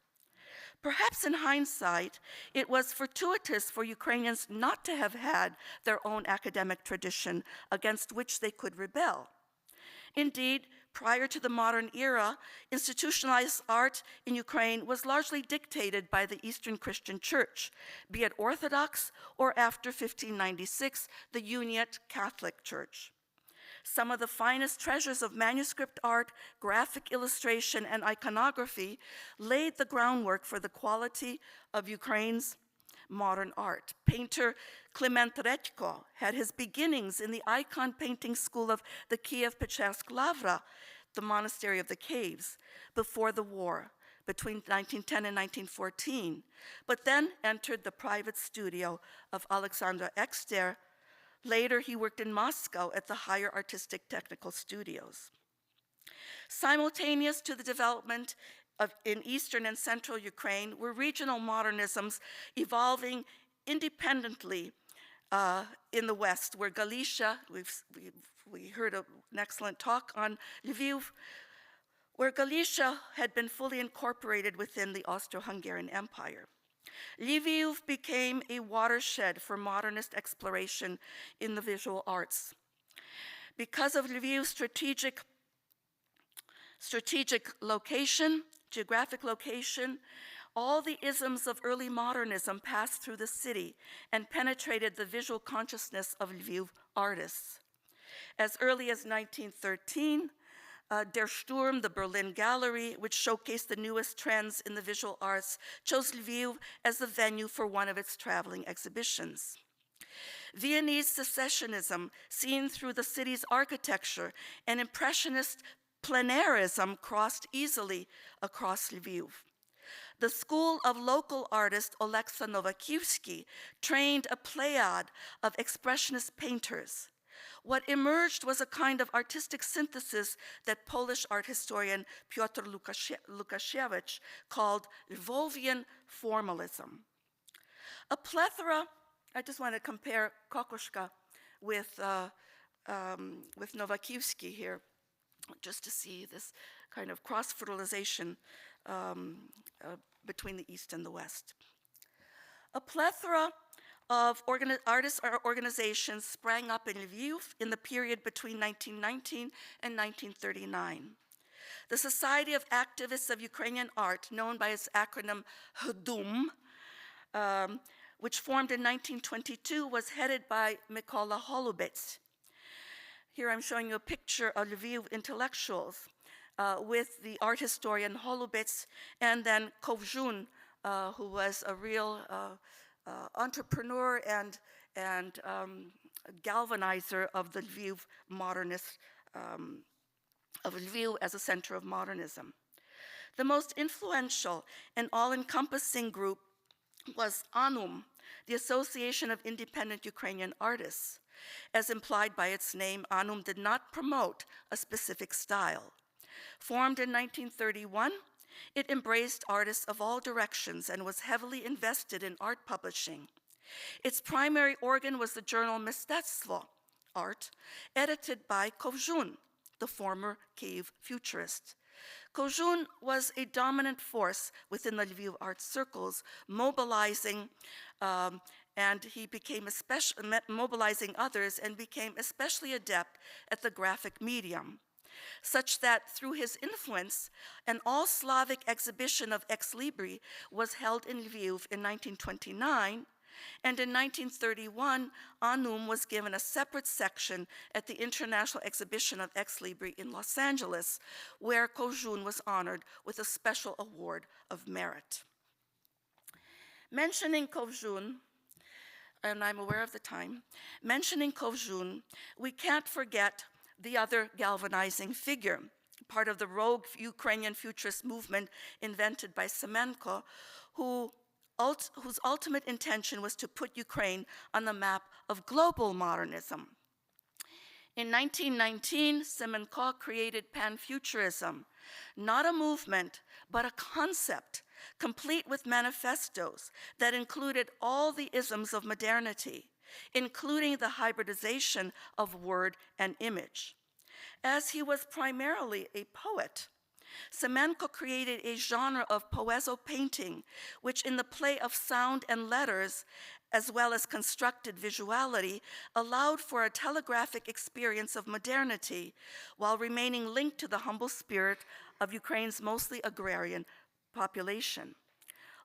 Perhaps in hindsight, it was fortuitous for Ukrainians not to have had their own academic tradition against which they could rebel. Indeed, prior to the modern era, institutionalized art in Ukraine was largely dictated by the Eastern Christian Church, be it Orthodox or after 1596, the Uniate Catholic Church. Some of the finest treasures of manuscript art, graphic illustration, and iconography laid the groundwork for the quality of Ukraine's modern art. Painter Kliment Redko had his beginnings in the icon painting school of the Kiev-Pechersk Lavra, the monastery of the caves, before the war, between 1910 and 1914, but then entered the private studio of Alexander Ekster. Later, he worked in Moscow at the Higher Artistic Technical Studios. Simultaneous to the development in eastern and central Ukraine were regional modernisms evolving independently in the west, where Galicia, we heard an excellent talk on Lviv, where Galicia had been fully incorporated within the Austro-Hungarian Empire. Lviv became a watershed for modernist exploration in the visual arts. Because of Lviv's strategic location, geographic location, all the isms of early modernism passed through the city and penetrated the visual consciousness of Lviv artists. As early as 1913, Der Sturm, the Berlin Gallery, which showcased the newest trends in the visual arts, chose Lviv as the venue for one of its traveling exhibitions. Viennese secessionism, seen through the city's architecture, and impressionist plenarism crossed easily across Lviv. The school of local artist Oleksa Nowakiewski trained a pleiad of expressionist painters. What emerged was a kind of artistic synthesis that Polish art historian Piotr Lukasiewicz called Lwovian formalism. A plethora, I just want to compare Kokoschka with Nowakiewski here, just to see this kind of cross-fertilization between the East and the West. A plethora of artists or organizations sprang up in Lviv in the period between 1919 and 1939. The Society of Activists of Ukrainian Art, known by its acronym HDUM, which formed in 1922, was headed by Mykola Holubets. Here I'm showing you a picture of Lviv intellectuals with the art historian Holubets and then Kovzhun, who was a real entrepreneur and galvanizer of the Lviv modernist, of Lviv as a center of modernism. The most influential and all-encompassing group was ANUM, the Association of Independent Ukrainian Artists. As implied by its name, ANUM did not promote a specific style. Formed in 1931, it embraced artists of all directions and was heavily invested in art publishing. Its primary organ was the journal Mistectvo, Art, edited by Kovzhun, the former Kyiv futurists. Kozhun was a dominant force within the Lviv art circles, mobilizing and he became mobilizing others and became especially adept at the graphic medium, such that through his influence, an all-Slavic exhibition of ex libri was held in Lviv in 1929, and in 1931, Anum was given a separate section at the International Exhibition of Ex Libri in Los Angeles, where Kozhun was honored with a special award of merit. Mentioning Kozhun, and I'm aware of the time, mentioning Kozhun, we can't forget the other galvanizing figure, part of the rogue Ukrainian futurist movement invented by Semenko, whose ultimate intention was to put Ukraine on the map of global modernism. In 1919, Semenko created Panfuturism, not a movement, but a concept, complete with manifestos that included all the isms of modernity, including the hybridization of word and image. As he was primarily a poet, Semenko created a genre of poezo painting, which in the play of sound and letters, as well as constructed visuality, allowed for a telegraphic experience of modernity while remaining linked to the humble spirit of Ukraine's mostly agrarian population.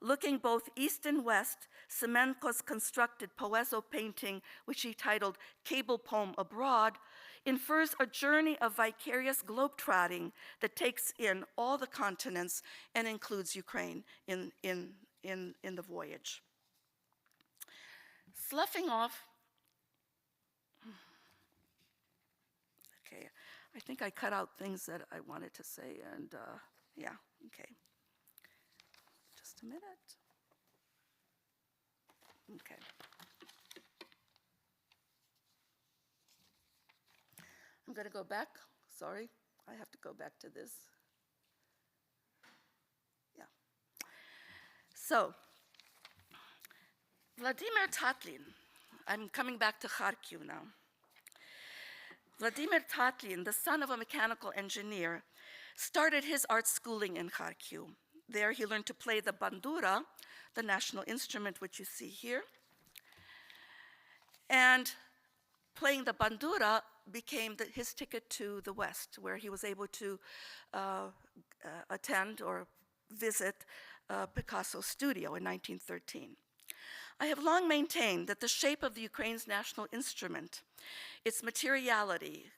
Looking both east and west, Semenko's constructed poezo painting, which he titled Cable Poem Abroad, infers a journey of vicarious globetrotting that takes in all the continents and includes Ukraine in the voyage. Sloughing off, okay, I think I cut out things that I wanted to say, and yeah, okay. Just a minute. Okay. I'm going to go back. Sorry, I have to go back to this. Yeah. So, Vladimir Tatlin, I'm coming back to Kharkiv now. Vladimir Tatlin, the son of a mechanical engineer, started his art schooling in Kharkiv. There he learned to play the bandura, the national instrument which you see here. And playing the bandura became his ticket to the West, where he was able to attend or visit Picasso's studio in 1913. I have long maintained that the shape of the Ukraine's national instrument, its materiality,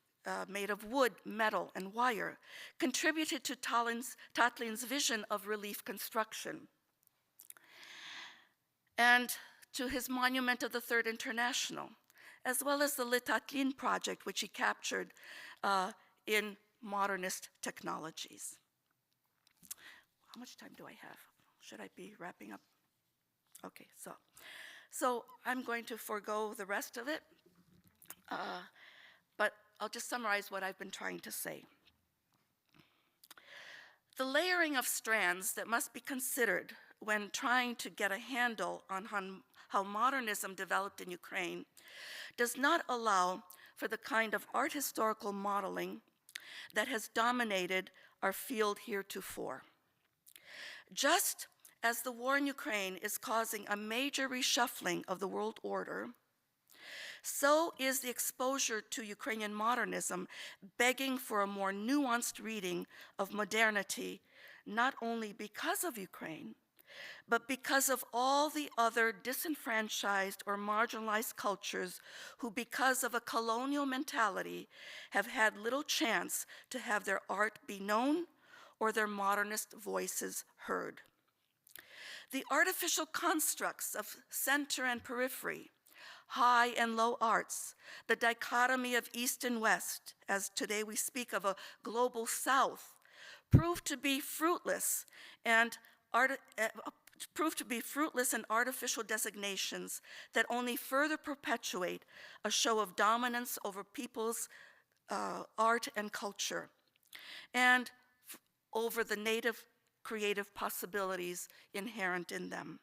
made of wood, metal, and wire, contributed to Tatlin's vision of relief construction and to his monument of the Third International, as well as the Le Tatlin project, which he captured in modernist technologies. How much time do I have? Should I be wrapping up? Okay, so I'm going to forego the rest of it, but I'll just summarize what I've been trying to say. The layering of strands that must be considered when trying to get a handle on how modernism developed in Ukraine does not allow for the kind of art historical modeling that has dominated our field heretofore. Just as the war in Ukraine is causing a major reshuffling of the world order, so is the exposure to Ukrainian modernism begging for a more nuanced reading of modernity, not only because of Ukraine, but because of all the other disenfranchised or marginalized cultures who, because of a colonial mentality, have had little chance to have their art be known or their modernist voices heard. The artificial constructs of center and periphery, high and low arts, the dichotomy of East and West, as today we speak of a global South, proved to be fruitless and artificial designations that only further perpetuate a show of dominance over people's art and culture, and over the native creative possibilities inherent in them.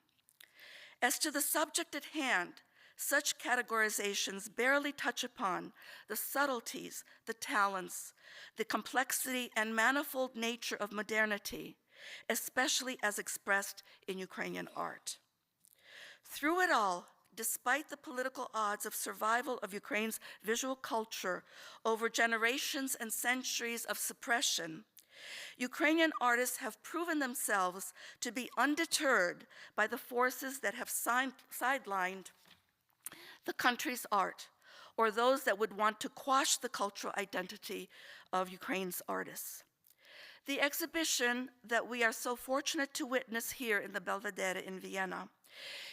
As to the subject at hand, Such categorizations barely touch upon the subtleties, the talents, the complexity and manifold nature of modernity, especially as expressed in Ukrainian art. Through it all, despite the political odds of survival of Ukraine's visual culture over generations and centuries of suppression, Ukrainian artists have proven themselves to be undeterred by the forces that have sidelined the country's art, or those that would want to quash the cultural identity of Ukraine's artists. The exhibition that we are so fortunate to witness here in the Belvedere in Vienna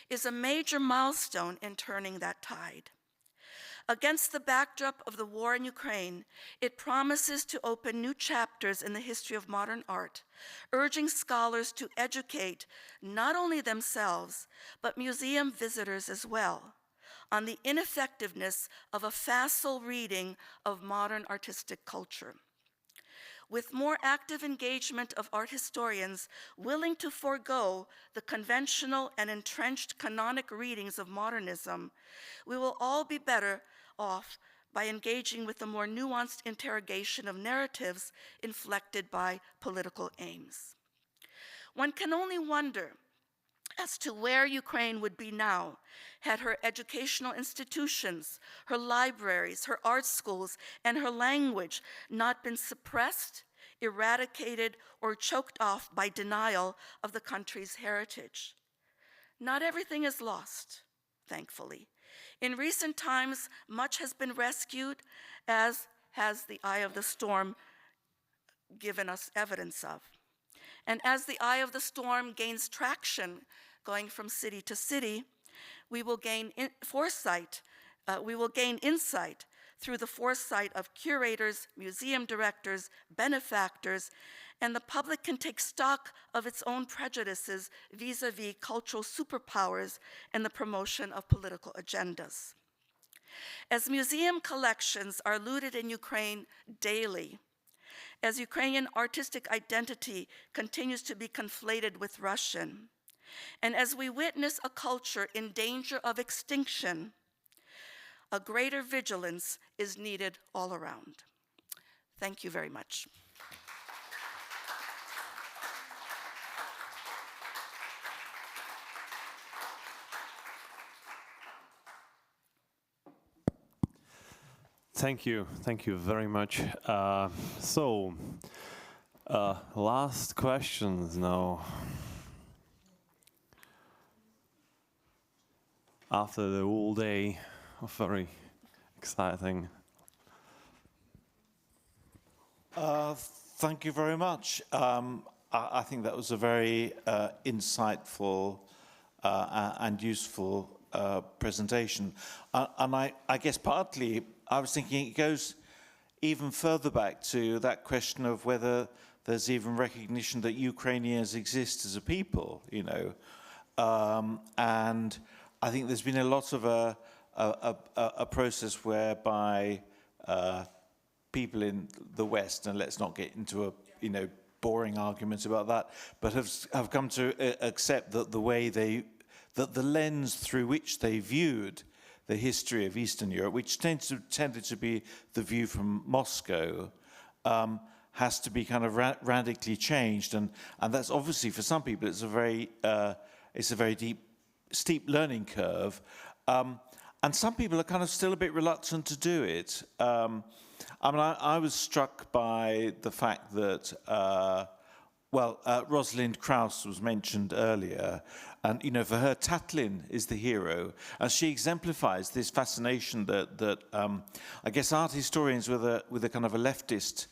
is a major milestone in turning that tide. Against the backdrop of the war in Ukraine, it promises to open new chapters in the history of modern art, urging scholars to educate not only themselves, but museum visitors as well, on the ineffectiveness of a facile reading of modern artistic culture. With more active engagement of art historians willing to forego the conventional and entrenched canonic readings of modernism, we will all be better off by engaging with the more nuanced interrogation of narratives inflected by political aims. One can only wonder as to where Ukraine would be now had her educational institutions, her libraries, her art schools, and her language not been suppressed, eradicated, or choked off by denial of the country's heritage. Not everything is lost, thankfully. In recent times, much has been rescued, as has the eye of the storm given us evidence of. And as the eye of the storm gains traction, going from city to city, we will gain insight through the foresight of curators, museum directors, benefactors, and the public can take stock of its own prejudices vis-a-vis cultural superpowers and the promotion of political agendas. As museum collections are looted in Ukraine daily, as Ukrainian artistic identity continues to be conflated with Russian, and as we witness a culture in danger of extinction, a greater vigilance is needed all around. Thank you very much. Thank you very much. Last questions now. After the whole day of very exciting. Thank you very much. I think that was a very insightful and useful presentation. And I guess partly I was thinking it goes even further back to that question of whether there's even recognition that Ukrainians exist as a people, you know. And I think there's been a lot of a process whereby people in the West, and let's not get into a boring argument about that, but have come to accept that that the lens through which they viewed the history of Eastern Europe, which tended to be the view from Moscow, has to be kind of radically changed, and that's obviously for some people it's a very steep learning curve, and some people are kind of still a bit reluctant to do it. I mean, I was struck by the fact that, Rosalind Krauss was mentioned earlier, and for her, Tatlin is the hero, and she exemplifies this fascination that I guess art historians with a kind of a leftist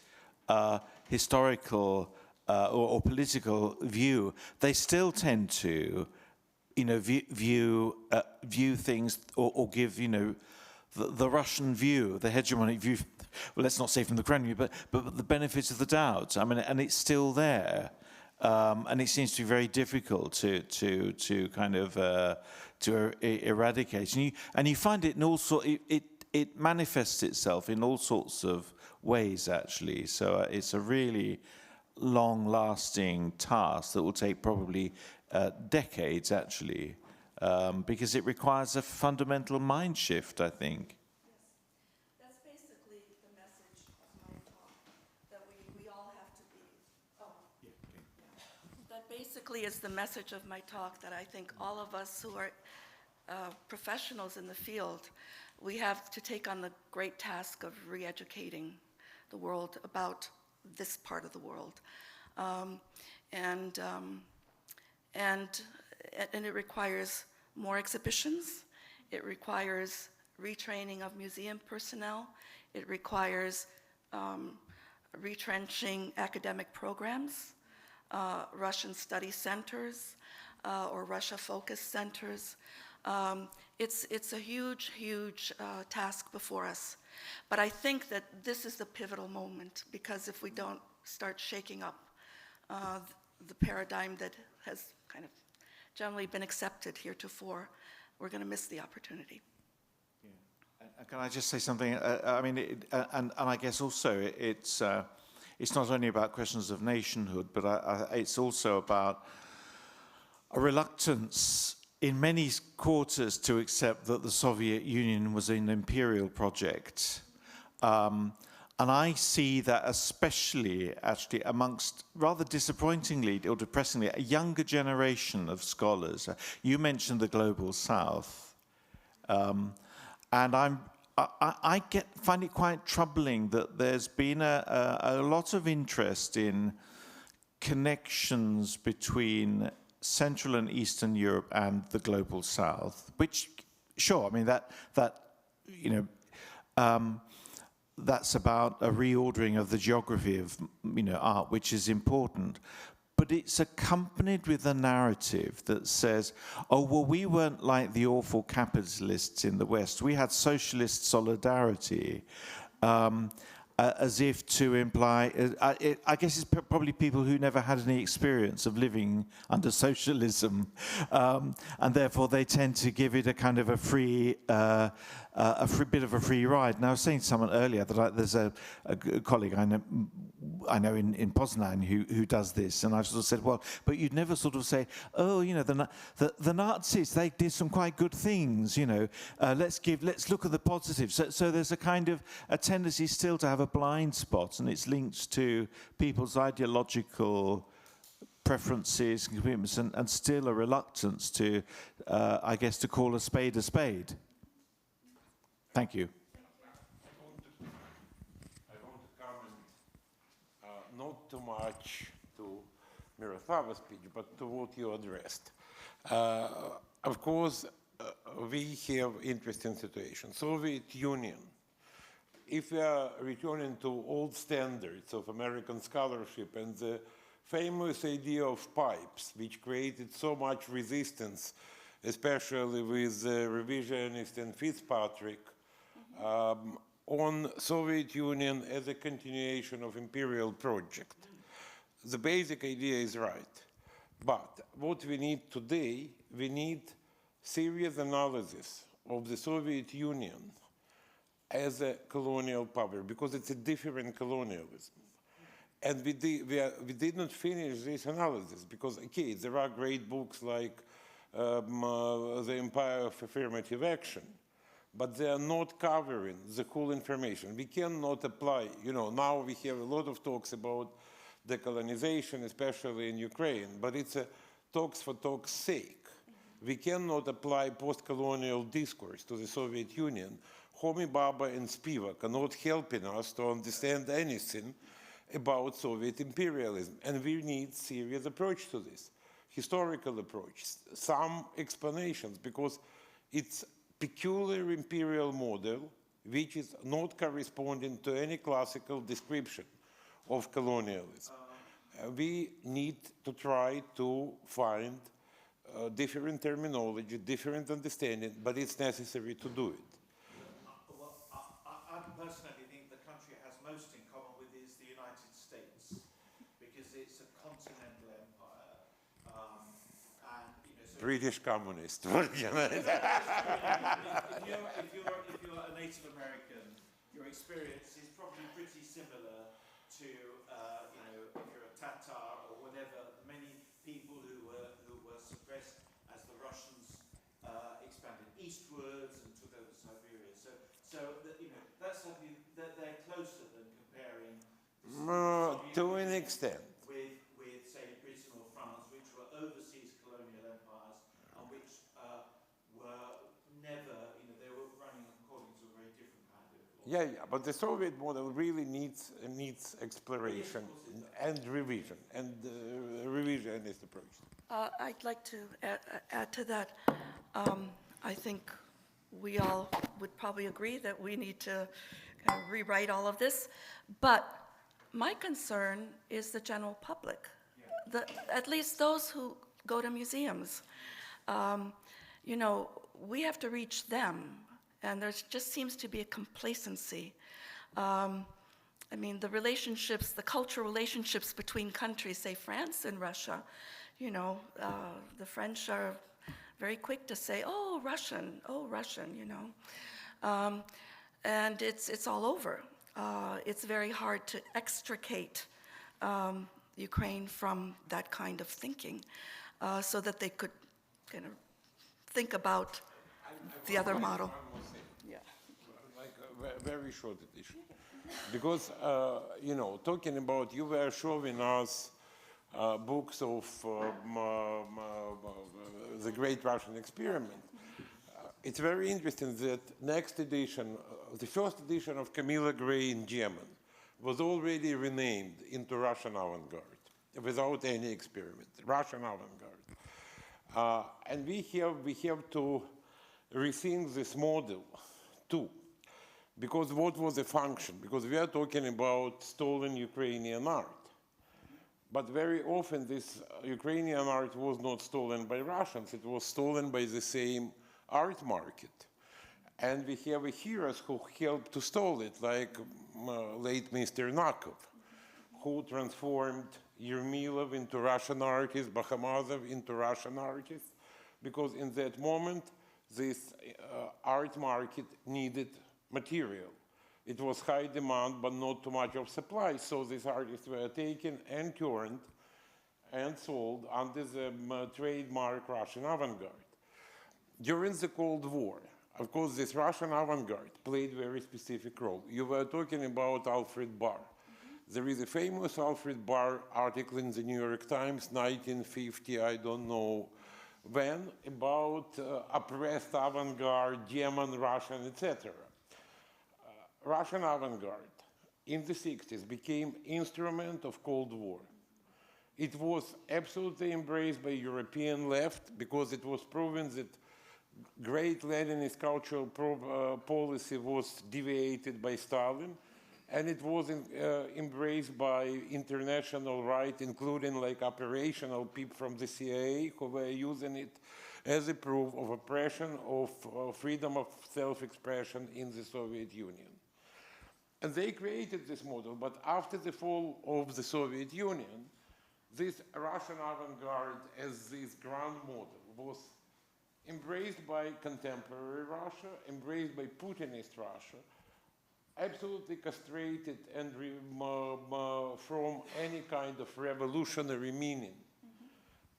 historical or political view, they still tend to view things or give the Russian view, the hegemonic view. Well, let's not say from the Kremlin, but the benefits of the doubt. I mean, and it's still there, and it seems to be very difficult to kind of to eradicate. And you find it in all sorts. It manifests itself in all sorts of ways, actually. So it's a really long-lasting task that will take probably decades, actually, because it requires a fundamental mind shift, I think. That's basically the message of my talk, that we all have to be, that basically is the message of my talk, that I think all of us who are professionals in the field, we have to take on the great task of re-educating the world about this part of the world. And it requires more exhibitions. It requires retraining of museum personnel. It requires retrenching academic programs, Russian study centers, or Russia-focused centers. It's a huge, huge task before us. But I think that this is the pivotal moment, because if we don't start shaking up the paradigm that has kind of generally been accepted heretofore, we're going to miss the opportunity. Yeah. And can I just say something? I mean, and I guess also it's not only about questions of nationhood, but it's also about a reluctance in many quarters to accept that the Soviet Union was an imperial project. And I see that especially, actually, amongst, rather disappointingly or depressingly, a younger generation of scholars. You mentioned the Global South. And I find it quite troubling that there's been a lot of interest in connections between Central and Eastern Europe and the Global South, which, sure, I mean, that's about a reordering of the geography of, art, which is important. But it's accompanied with a narrative that says, oh, well, we weren't like the awful capitalists in the West. We had socialist solidarity, as if to imply, I guess it's probably people who never had any experience of living under socialism, and therefore they tend to give it a kind of a free bit of a free ride. Now, I was saying to someone earlier that there's a colleague I know in Poznan who does this, and I've sort of said, well, but you'd never sort of say, oh, the Nazis, they did some quite good things, let's look at the positives. So there's a kind of a tendency still to have a blind spot, and it's linked to people's ideological preferences and commitments, and still a reluctance to, I guess, to call a spade a spade. Thank you. I want to comment not too much to Miroslava's speech, but to what you addressed. Of course, we have interesting situation. Soviet Union, if we are returning to old standards of American scholarship and the famous idea of pipes, which created so much resistance, especially with revisionist and Fitzpatrick, on Soviet Union as a continuation of imperial project. The basic idea is right. But what we need today, we need serious analysis of the Soviet Union as a colonial power, because it's a different colonialism. And we did not finish this analysis, because, okay, there are great books like The Empire of Affirmative Action, but they are not covering the whole information. We cannot apply, now we have a lot of talks about decolonization, especially in Ukraine, but it's a talks for talk's sake. We cannot apply post-colonial discourse to the Soviet Union. Homi Bhabha and Spivak are not helping us to understand anything about Soviet imperialism, and we need serious approach to this, historical approach, some explanations, because it's peculiar imperial model which is not corresponding to any classical description of colonialism. We need to try to find different terminology, different understanding, but it's necessary to do it. Well, I personally think the country has most in common with is the United States, because it's a continental empire, and so British communist. if you're a Native American, your experience is probably pretty similar to if you're a Tatar or whatever. Many people who were suppressed as the Russians eastwards and took over Siberia. So that's something that they're closer than comparing To an extent. with, say, Britain or France, which were overseas colonial empires and which were never, they were running according to a very different kind of law. Yeah, but the Soviet model really needs exploration and revision, and revisionist approach. I'd like to add to that. I think we all would probably agree that we need to kind of rewrite all of this. But my concern is the general public, at least those who go to museums. We have to reach them, and there just seems to be a complacency. The relationships, the cultural relationships between countries, say France and Russia, the French are very quick to say, oh, Russian, and it's all over. It's very hard to extricate Ukraine from that kind of thinking so that they could kind of think about the other model. Yeah. Like a very short addition. Because, talking about, you were showing us books of the Great Russian Experiment. It's very interesting that next edition, the first edition of Camilla Gray in German, was already renamed into Russian avant-garde, without any experiment, Russian avant-garde. And we have to rethink this model too. Because what was the function? Because we are talking about stolen Ukrainian art. But very often this Ukrainian art was not stolen by Russians, it was stolen by the same art market. And we have heroes who helped to stole it, like late Mr. Nakov, who transformed Yermilov into Russian artist, Bahamazov into Russian artist, because in that moment, this art market needed material. It was high demand, but not too much of supply, so these artists were taken and turned and sold under the trademark Russian avant-garde. During the Cold War, of course, this Russian avant-garde played a very specific role. You were talking about Alfred Barr. There is a famous Alfred Barr article in the New York Times, 1950, I don't know when, about oppressed avant-garde, German, Russian, etc. Russian avant-garde in the 60s became instrument of Cold War. It was absolutely embraced by European left because it was proven that great Leninist cultural policy was deviated by Stalin, and it was embraced by international right, including like operational people from the CIA who were using it as a proof of oppression of freedom of self-expression in the Soviet Union. And they created this model, but after the fall of the Soviet Union, this Russian avant-garde as this grand model was embraced by contemporary Russia, embraced by Putinist Russia, absolutely castrated and from any kind of revolutionary meaning,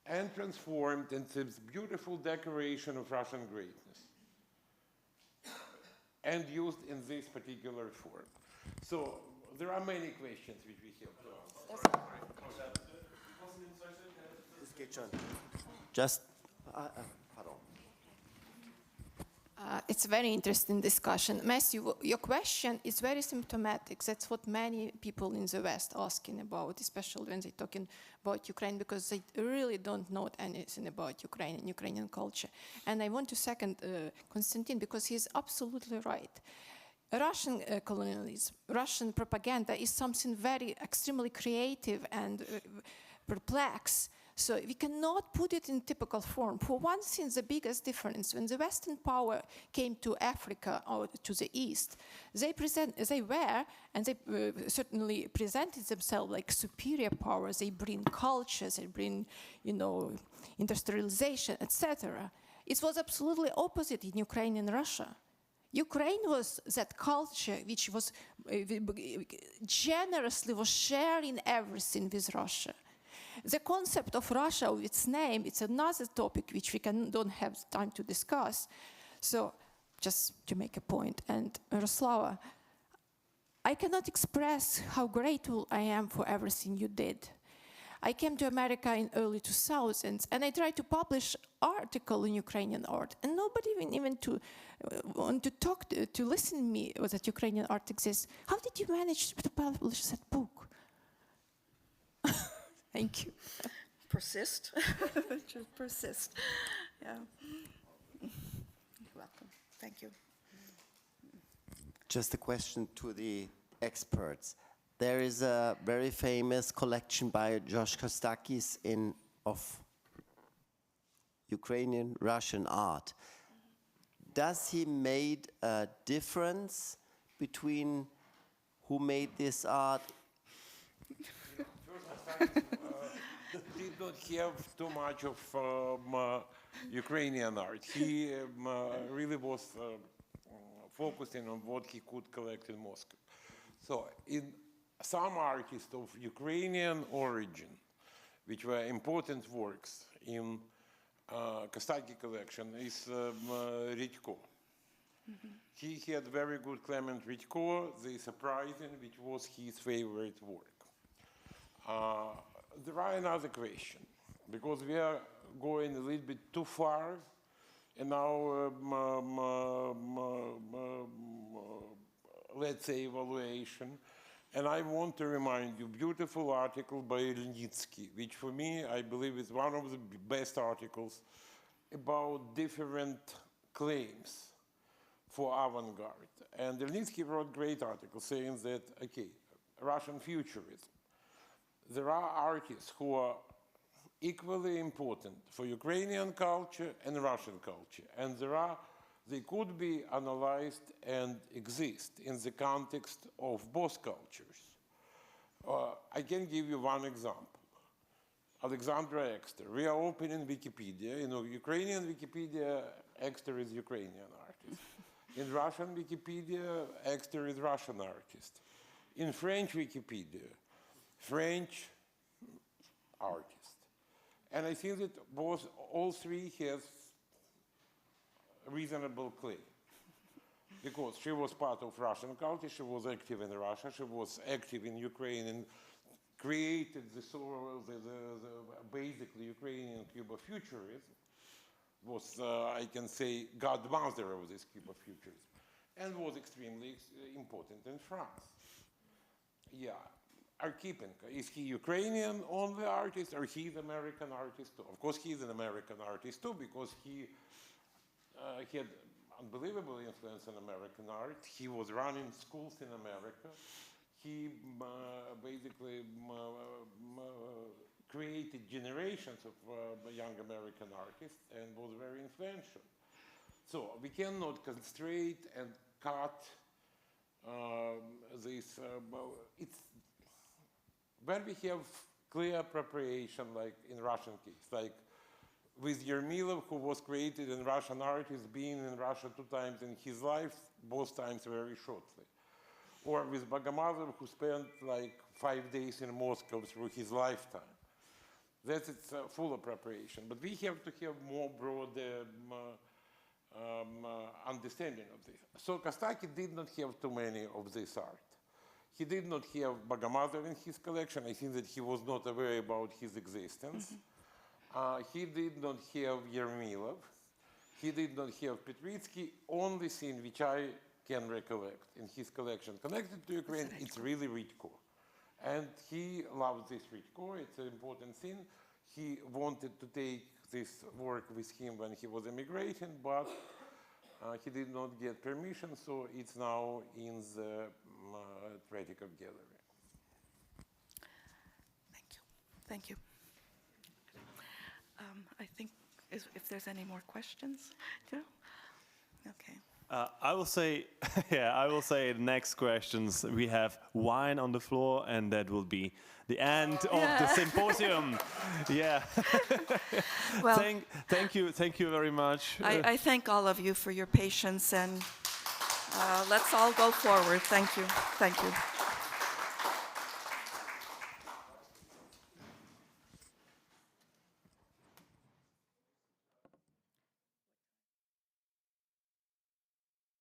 and transformed into this beautiful decoration of Russian greatness, and used in this particular form. So there are many questions which we have to answer. Just, It's a very interesting discussion. Matthew, your question is very symptomatic. That's what many people in the West are asking about, especially when they're talking about Ukraine, because they really don't know anything about Ukraine and Ukrainian culture. And I want to second Konstantin, because he's absolutely right. Russian colonialism, Russian propaganda is something very extremely creative and perplex. So we cannot put it in typical form. For one thing, the biggest difference, when the Western power came to Africa or to the East, they certainly presented themselves like superior powers. They bring cultures, they bring, industrialization, etc. It was absolutely opposite in Ukraine and Russia. Ukraine was that culture which was generously was sharing everything with Russia. The concept of Russia, with its name, it's another topic which we don't have time to discuss. So just to make a point, and Miroslava, I cannot express how grateful I am for everything you did. I came to America in early 2000s, and I tried to publish article in Ukrainian art, and nobody even to want to talk to listen to me that Ukrainian art exists. How did you manage to publish that book? Thank you. Persist. Just persist. Yeah. You're welcome. Thank you. Just a question to the experts. There is a very famous collection by Josh Kostakis of Ukrainian Russian art. Does he made a difference between who made this art? Did not have too much of Ukrainian art. He really was focusing on what he could collect in Moscow. So in some artists of Ukrainian origin, which were important works in Kostaki collection, is Ridko. He had very good Clement Ridko, The Surprising, which was his favorite work. There are another question, because we are going a little bit too far in our, let's say, evaluation. And I want to remind you, beautiful article by Ilnitsky, which for me, I believe is one of the best articles about different claims for avant-garde. And Ilnitsky wrote great articles saying that, okay, Russian futurism. There are artists who are equally important for Ukrainian culture and Russian culture. And they could be analyzed and exist in the context of both cultures. I can give you one example. Alexandra Exter. We are opening Wikipedia. You know, Ukrainian Wikipedia, Exter is Ukrainian artist. In Russian Wikipedia, Exter is Russian artist. In French Wikipedia, French artist. And I think that all three have reasonable claim. Because she was part of Russian culture, she was active in Russia, she was active in Ukraine and created the basically Ukrainian Cuba futurism, was, I can say, godmother of this Cuba futurism, and was extremely important in France. Yeah. Archipenko, is he Ukrainian only artist or he's American artist too? Of course he's an American artist too, because he had unbelievable influence on American art. He was running schools in America. He basically created generations of young American artists and was very influential. So we cannot constrain and cut this. When we have clear appropriation, like in Russian case, like with Yermilov, who was created in Russian artist, being in Russia 2 times in his life, both times very shortly. Or with Bogomazov, who spent like 5 days in Moscow through his lifetime. That's its full appropriation. But we have to have more broad understanding of this. So Kostaki did not have too many of this art. He did not have Bogomazov in his collection. I think that he was not aware about his existence. He did not have Yermilov. He did not have Petritsky. Only thing which I can recollect in his collection connected to Ukraine, it's really Ridko. And he loved this Ridko. It's an important thing. He wanted to take this work with him when he was emigrating, but he did not get permission, so it's now in the Tretyakov Gallery. Thank you. Thank you. I think if there's any more questions, Joe? Okay. I will say, I will say the next questions. We have wine on the floor, and that will be the end of the symposium. Yeah. Well, thank you very much. I thank all of you for your patience, and let's all go forward. Thank you. Thank you.